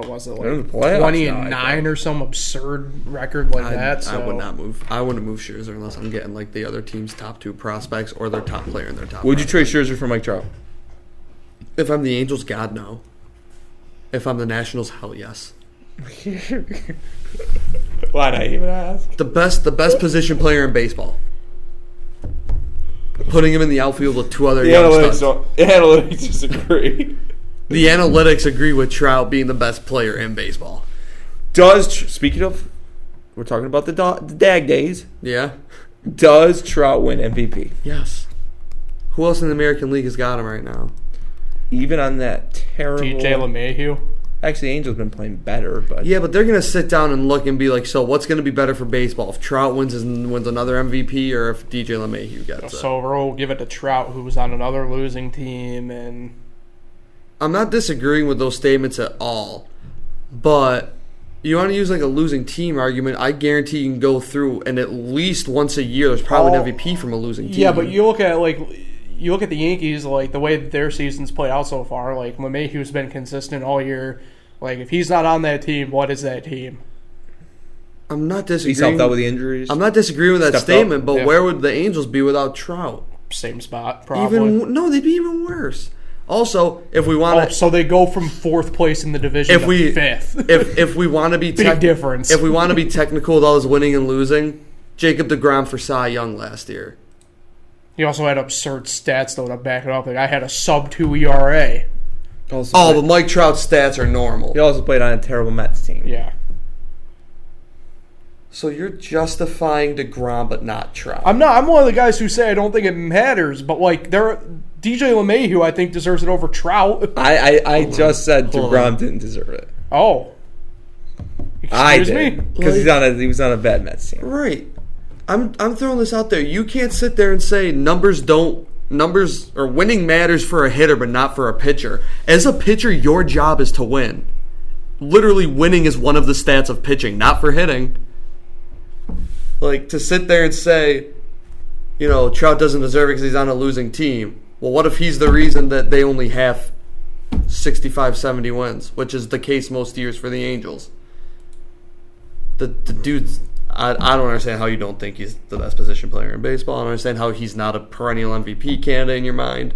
was it,
They're in
like
the playoffs
20-9
now,
or some absurd record like that. So.
I would not move. I wouldn't move Scherzer unless I'm getting like the other team's top 2 prospects or their top player in their top.
Would you trade Scherzer for Mike Trout?
If I'm the Angels, God no. If I'm the Nationals, hell yes.
Why not even ask?
The best position player in baseball. Putting him in the outfield with 2 other
The
young studs.
analytics disagree.
The analytics agree with Trout being the best player in baseball.
Speaking of, we're talking about the Dag days.
Yeah?
Does Trout win MVP?
Yes. Who else in the American League has got him right now?
Even on that terrible...
DJ LeMahieu.
Actually, Angels been playing better, but...
Yeah, but they're going to sit down and look and be like, so what's going to be better for baseball? If Trout wins another MVP or if DJ LeMahieu gets it?
So we'll give it to Trout, who was on another losing team, and...
I'm not disagreeing with those statements at all, but you want to use like a losing team argument, I guarantee you can go through and at least once a year there's probably an MVP from a losing team.
Yeah, but you look at the Yankees, like the way their season's played out so far. Like LeMahieu's been consistent all year. Like if he's not on that team, what is that team?
I'm not disagreeing.
He's helped out with the injuries.
I'm not disagreeing with that
Stepped
statement,
up.
but
Yeah.
where would the Angels be without Trout?
Same spot, probably.
No, they'd be even worse. Also, if we want to,
so they go from 4th place in the division to 5th.
if we want to be
big difference.
If we want to be technical with all this winning and losing, Jacob deGrom for Cy Young last year.
He also had absurd stats though to back it up. Like I had a sub-2 ERA.
But Mike Trout's stats are normal.
He also played on a terrible Mets team.
Yeah.
So you're justifying DeGrom but not Trout.
I'm not. I'm one of the guys who say I don't think it matters, but like DJ LeMahieu, I think deserves it over Trout.
I just said
Hold
DeGrom
on.
didn't deserve it.
Oh.
I
Excuse
did
me?
because he was on a bad Mets team.
Right. I'm throwing this out there. You can't sit there and say numbers or winning matters for a hitter but not for a pitcher. As a pitcher, your job is to win. Literally winning is one of the stats of pitching, not for hitting. Like to sit there and say, Trout doesn't deserve it because he's on a losing team. Well, what if he's the reason that they only have 65, 70 wins, which is the case most years for the Angels? The dude's... I don't understand how you don't think he's the best position player in baseball. I don't understand how he's not a perennial MVP candidate in your mind.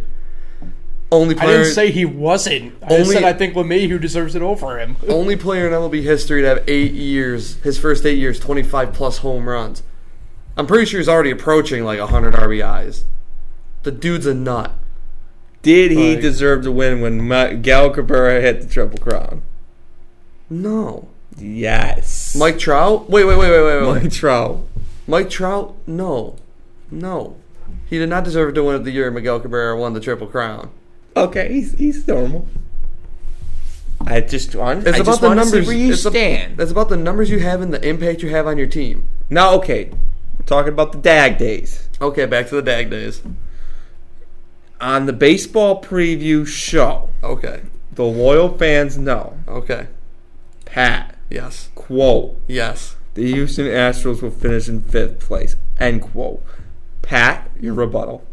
I
didn't say he wasn't. I said I think LeMahieu deserves it over him.
Only player in MLB history to have 8 years, his first 8 years, 25-plus home runs. I'm pretty sure he's already approaching like 100 RBIs. The dude's a nut.
Did he deserve to win when Miguel Cabrera hit the Triple Crown?
No.
Yes.
Mike Trout? Wait.
Mike Trout.
Mike Trout? No. He did not deserve to win it the year Miguel Cabrera won the Triple Crown.
Okay, he's normal. I just want
to see
where you stand.
It's about the numbers you have and the impact you have on your team.
Now, okay, we're talking about the DAG days.
Okay, back to the DAG days.
On the baseball preview show,
okay,
the loyal fans know.
Okay.
Pat.
Yes.
Quote.
Yes.
The Houston Astros will finish in 5th place. End quote. Pat, your rebuttal.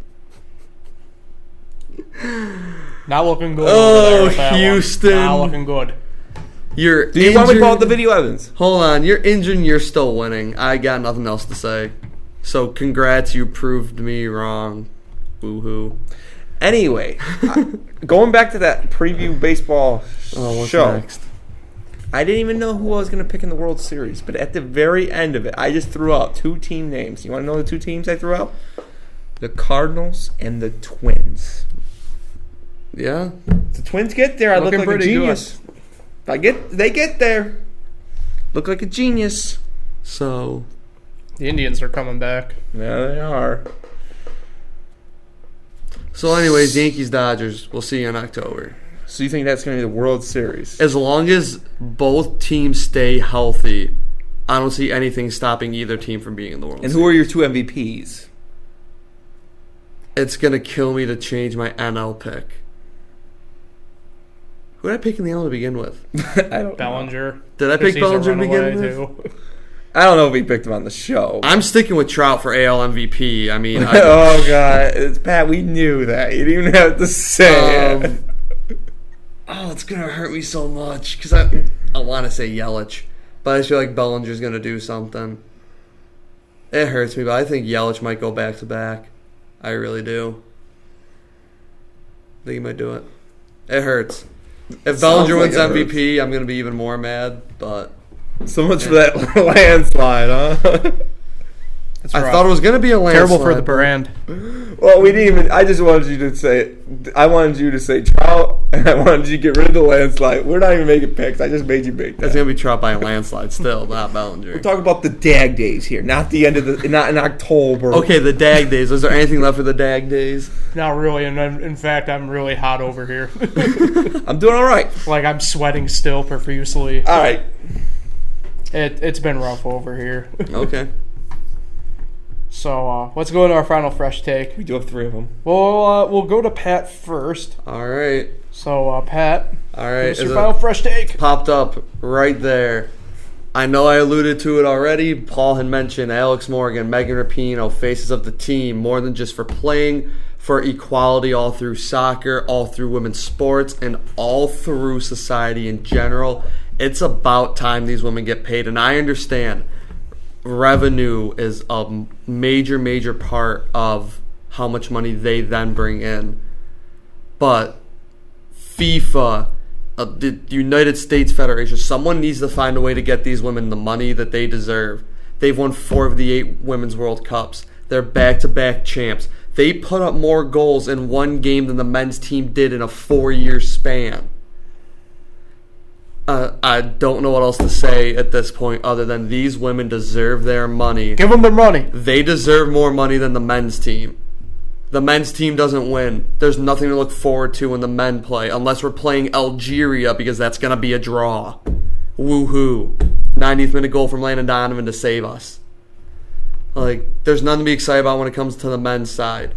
Not looking good.
Oh,
over there with
Houston.
Not looking good.
Do you
want me to call it the video evidence?
Hold on. You're injured and you're still winning. I got nothing else to say. So congrats, you proved me wrong. Woohoo.
Anyway, going back to that preview baseball
what's
show.
Next?
I didn't even know who I was going to pick in the World Series, but at the very end of it, I just threw out 2 team names. You want to know the 2 teams I threw out? The Cardinals and the Twins.
Yeah.
The Twins get there. I look like a genius. They get there. Look like a genius.
So
the Indians are coming back.
Yeah, they are.
So anyways, Yankees, Dodgers. We'll see you in October.
So you think that's going to be the World Series?
As long as both teams stay healthy, I don't see anything stopping either team from being in the World Series.
And who are your 2 MVPs?
It's going to kill me to change my NL pick. Who did I pick in the NL to begin with?
I don't
Bellinger.
know.
Did I pick Bellinger to begin with?
Too.
I don't know if he picked him on the show.
I'm sticking with Trout for AL MVP. I mean,
oh God, it's Pat, we knew that. You didn't even have to say it.
It's gonna hurt me so much because I want to say Yelich, but I feel like Bellinger's gonna do something. It hurts me, but I think Yelich might go back to back. I really do. I think he might do it. It hurts. If Bellinger wins MVP, I'm gonna be even more mad. But
so much for that landslide, huh?
I thought it was going to be a landslide.
Terrible for the brand.
Well, we didn't even... I just wanted you to say... I wanted you to say Trout, and I wanted you to get rid of the landslide. We're not even making picks. I just made you make that.
It's going to be Trout by a landslide still, not Bellinger.
We're talking about the DAG days here, not the end of the... Not in October.
Okay, the DAG days. Is there anything left for the DAG days?
Not really, and in fact, I'm really hot over here.
I'm doing all right.
Like, I'm sweating still profusely.
All right.
It's been rough over here.
Okay.
So let's go into our final fresh take.
We do have 3 of them.
Well, we'll go to Pat first.
All right.
So Pat,
all right.
what's your final fresh take?
Popped up right there. I know I alluded to it already. Paul had mentioned Alex Morgan, Megan Rapinoe, faces of the team, more than just for playing, for equality all through soccer, all through women's sports, and all through society in general. It's about time these women get paid, and I understand revenue is a major, major part of how much money they then bring in. But FIFA, the United States Federation. Someone needs to find a way to get these women the money that they deserve. They've won 4 of the 8 Women's World Cups. They're back-to-back champs. They put up more goals in one game than the men's team did in a 4-year span. I don't know what else to say at this point other than these women deserve their money.
Give them their money.
They deserve more money than the men's team. The men's team doesn't win. There's nothing to look forward to when the men play, unless we're playing Algeria, because that's going to be a draw. Woohoo. 90th minute goal from Landon Donovan to save us. Like, there's nothing to be excited about when it comes to the men's side.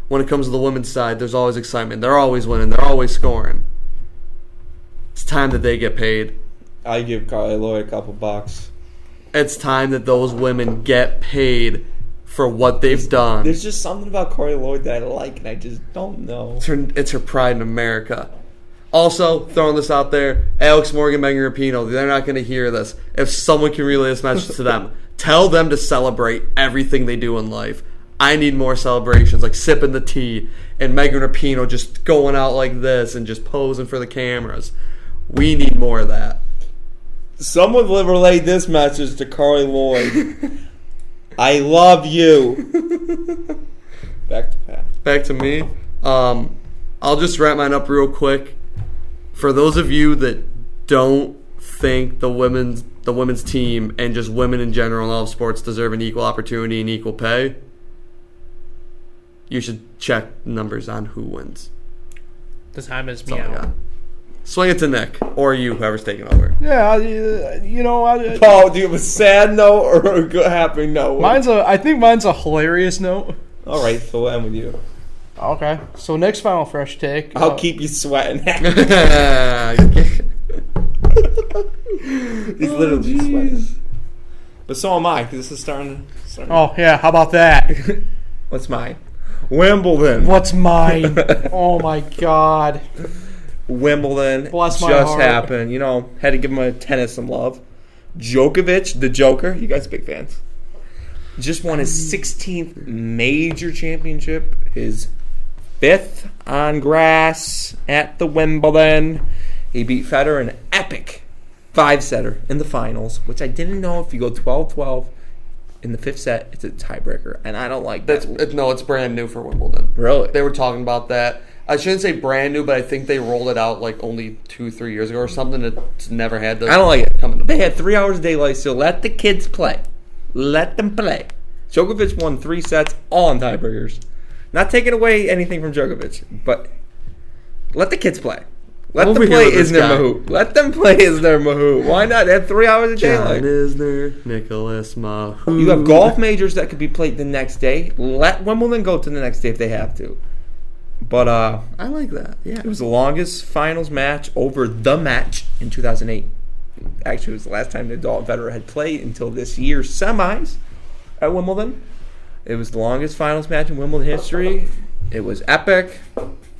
When it comes to the women's side, there's always excitement. They're always winning. They're always scoring. It's time that they get paid.
I give Kawhi Leonard a couple bucks.
It's time that those women get paid for what they've done.
There's just something about Kawhi Leonard that I like, and I just don't know.
It's her pride in America. Also, throwing this out there, Alex Morgan, Megan Rapinoe, they're not going to hear this. If someone can relay this message to them, tell them to celebrate everything they do in life. I need more celebrations, like sipping the tea, and Megan Rapinoe just going out like this and just posing for the cameras. We need more of that.
Someone relay this message to Kawhi Leonard. I love you. Back to Pat.
Back to me. I'll just wrap mine up real quick. For those of you that don't think the women's team and just women in general in all of sports deserve an equal opportunity and equal pay, you should check numbers on who wins.
The time is
That's all I got.
meow.
Swing it to Nick or you, whoever's taking over.
Yeah,
Paul, do you have a sad note or a good, happy note?
I think mine's a hilarious note.
All right, so we'll end with you.
Okay, so Nick's final fresh take.
I'll keep you sweating. He's literally sweating. But so am I, because this is starting.
Oh yeah, how about that?
What's mine? Wimbledon.
What's mine? Oh my God.
Wimbledon
Bless my
just
heart.
happened. You know, had to give him a tennis some love. Djokovic, the Joker. You guys big fans. Just won his 16th major championship. His 5th on grass at the Wimbledon. He beat Federer in an epic 5-setter in the finals, which I didn't know if you go 12-12 in the 5th set, it's a tiebreaker, and I don't like that.
It's brand new for Wimbledon.
Really?
They were talking about that. I shouldn't say brand new, but I think they rolled it out like only 2-3 years ago or something. It's never had to.
I don't like it.
Come into
They had 3 hours of daylight, so let the kids play. Let them play. Djokovic won 3 sets, all on tiebreakers. Not taking away anything from Djokovic, but let the kids play. Let them play Isner Mahut. Let them play Isner Mahut. Why not? They had 3 hours of daylight.
John Isner, Nicholas Mahut.
You have golf majors that could be played the next day. Let Wimbledon go to the next day if they have to. But
I like that. Yeah.
it was the longest finals match over the match in 2008. Actually, it was the last time Nadal and Federer had played until this year's semis at Wimbledon. It was the longest finals match in Wimbledon history. It was epic.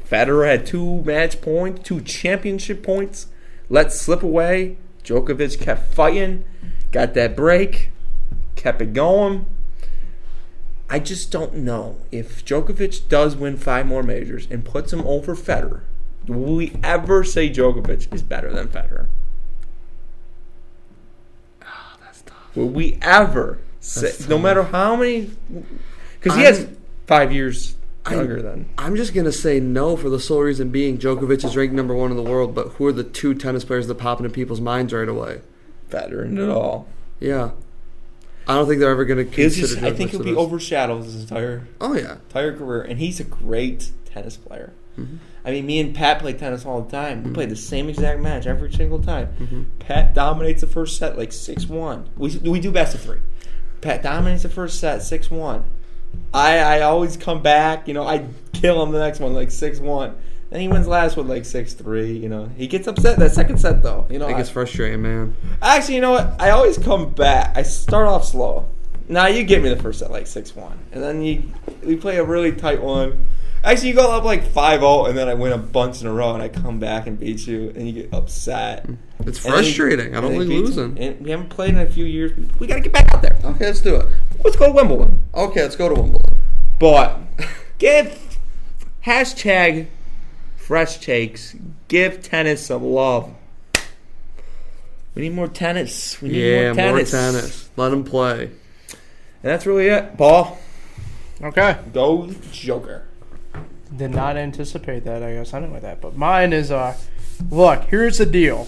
Federer had 2 match points, 2 championship points. Let slip away. Djokovic kept fighting, got that break, kept it going. I just don't know if Djokovic does win 5 more majors and puts him over Federer. Will we ever say Djokovic is better than Federer?
Oh, that's tough.
Will we ever say, no matter how many? Because he has 5 years younger than.
I'm just going to say no for the sole reason being Djokovic is ranked number 1 in the world, but who are the 2 tennis players that pop into people's minds right away?
Federer and Nadal.
Yeah. I don't think they're ever going to consider
I think
Djokovic
he'll
for
be
this.
overshadowed his entire career, and he's a great tennis player.
Mm-hmm.
I mean, me and Pat play tennis all the time. We play the same exact match every single time. Pat dominates the first set like 6-1. We do best of 3. Pat dominates the first set 6-1. I always come back. You know, I kill him the next one like 6-1. Then he wins the last one like 6-3. You know, he gets upset that second set though. You know,
It gets frustrating, man.
Actually, you know what? I always come back. I start off slow. Now you get me the first set like 6-1, and then we play a really tight one. Actually, you go up like 5-0, and then I win a bunch in a row, and I come back and beat you, and you get upset.
It's frustrating. I don't like losing.
And we haven't played in a few years. We got to get back out there.
Okay, let's do it.
Let's go to Wimbledon.
Okay, let's go to Wimbledon.
But give hashtag
fresh takes. Give tennis some love. We need more tennis. We need more tennis.
More tennis. Let them play.
And that's really it, Paul.
Okay.
Go Joker.
Did not anticipate that, I guess. I didn't know that. But mine is, look, here's the deal.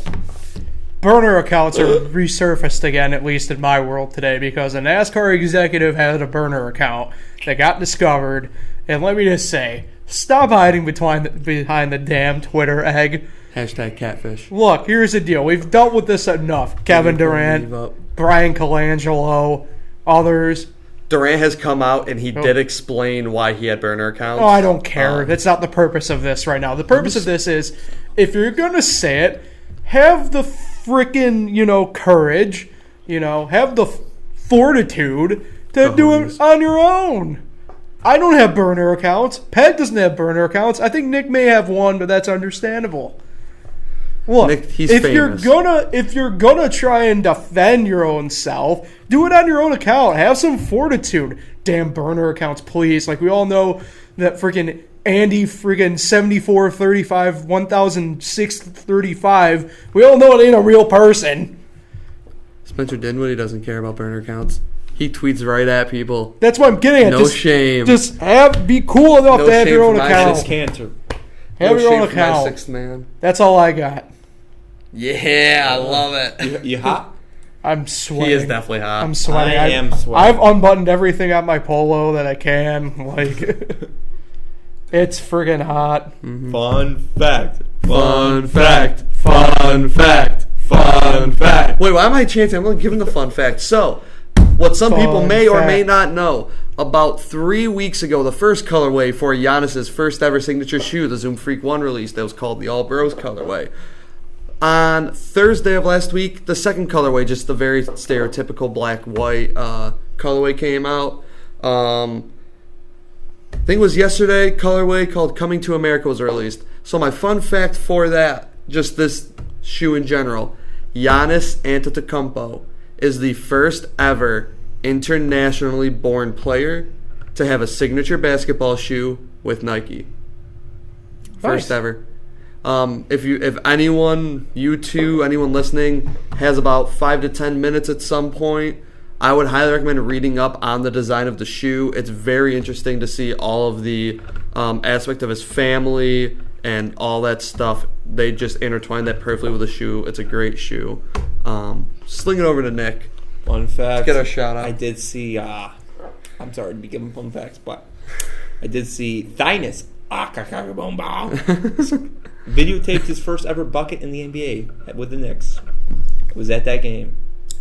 Burner accounts are resurfaced again, at least in my world today, because a NASCAR executive had a burner account that got discovered. And let me just say, stop hiding behind the damn Twitter egg.
Hashtag catfish.
Look, here's the deal. We've dealt with this enough. Kevin Durant, Brian Colangelo, others.
Durant has come out and he did explain why he had burner accounts.
Oh, I don't care. That's not the purpose of this right now. The purpose of this is, if you're going to say it, have the freaking, courage, have the fortitude to do it on your own. I don't have burner accounts. Pat doesn't have burner accounts. I think Nick may have one, but that's understandable. Look,
Nick, he's
if
famous.
you're gonna try and defend your own self, do it on your own account. Have some fortitude. Damn burner accounts, please. Like, we all know that freaking Andy freaking 7435 100635. We all know it ain't a real person.
Spencer Dinwiddie doesn't care about burner accounts. He tweets right at people.
That's what I'm getting at.
No shame.
Just be cool enough to have your own account.
Cancer.
Have your own
My
account.
sixth man.
That's all I got.
Yeah, I love it.
You hot?
I'm sweating.
He is definitely hot.
I'm sweating.
I am sweating.
I've unbuttoned everything on my polo that I can. Like, it's friggin' hot.
Mm-hmm.
Fun fact.
Fun fact. Fun fact. Fun fact. Wait, why am I chanting? I'm going to give him the fun fact. So, what some people may or may not know, about 3 weeks ago, the first colorway for Giannis's first ever signature shoe, the Zoom Freak 1 release, that was called the All Bros colorway. On Thursday of last week, the second colorway, just the very stereotypical black-white colorway came out. I think it was yesterday, colorway called Coming to America was released. So my fun fact for that, just this shoe in general, Giannis Antetokounmpo is the first ever internationally born player to have a signature basketball shoe with Nike. First ever. If anyone listening has about 5 to 10 minutes at some point, I would highly recommend reading up on the design of the shoe. It's very interesting to see all of the aspect of his family and all that stuff. They just intertwine that perfectly with the shoe. It's a great shoe. Sling it over to Nick.
Fun fact.
Get a shout out.
I did see, I'm sorry to be giving fun facts, but I did see Thynis videotaped his first ever bucket in the NBA with the Knicks. It was at that game.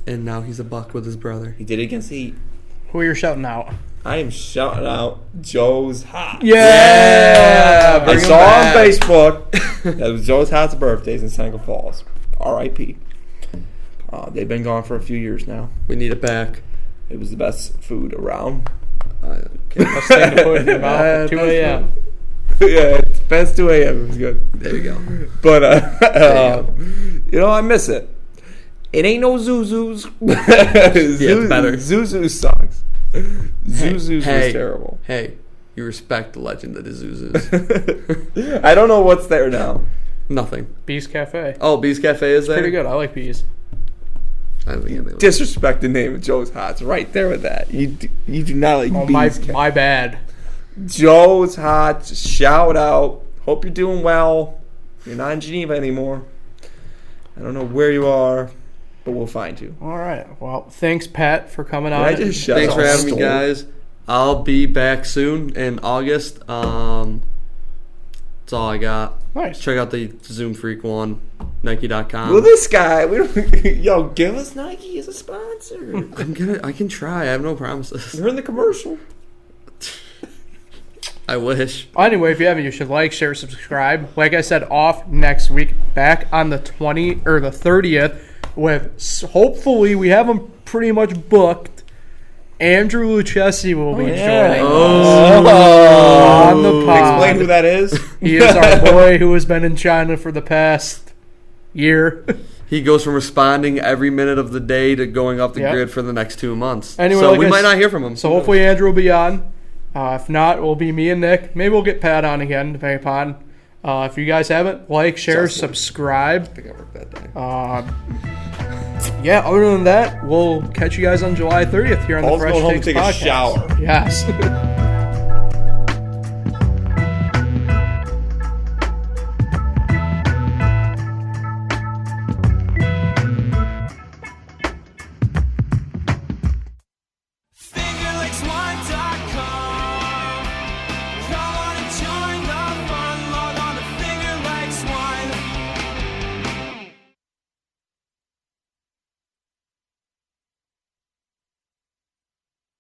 And now he's a Buck with his brother.
He did it against the Heat.
Who are you shouting out?
I am shouting out Joe's Hot.
Yeah!
I saw on Facebook that was Joe's Hot's birthdays in Seneca Falls. R.I.P. They've been gone for a few years now.
We need it back.
It was the best food around.
Best thing to put in your mouth at 2 a.m.
Yeah, it's past 2 a.m. It was good.
There you go.
But, I miss it. It ain't no Zuzus.
it's better.
Zuzu sucks. Zuzus was terrible.
Hey, you respect the legend that is Zuzus.
I don't know what's there now.
Nothing.
Bees Cafe.
Oh, Bees Cafe is there?
Pretty good. I like Bees.
Disrespect the name of Joe's Hot's right there with that. You do not like Bees Cafe.
My bad.
Joe's Hot, shout out. Hope you're doing well. You're not in Geneva anymore. I don't know where you are, but we'll find you.
All right. Well, thanks, Pat, for coming on.
Thanks for having me, guys. I'll be back soon in August. That's all I got.
Nice.
Check out the Zoom Freak 1, Nike.com.
Well, this guy, give us Nike as a sponsor.
I can try. I have no promises.
You're in the commercial.
I wish.
Anyway, if you haven't, you should like, share, subscribe. Like I said, off next week, back on the 30th, with hopefully we have them pretty much booked. Andrew Lucchesi will be joining us on the pod.
Explain who that is.
He is our boy who has been in China for the past year.
He goes from responding every minute of the day to going off the grid for the next 2 months.
Anyway,
so we might not hear from him.
So hopefully Andrew will be on. If not, it will be me and Nick. Maybe we'll get Pat on again, depending upon. If you guys haven't, like, share,
Just one.
subscribe.
I think I worked that day.
Yeah, other than that, we'll catch you guys on July 30th here on the
Paul's
Fresh
going home to
Takes
take a
podcast.
shower.
Yes.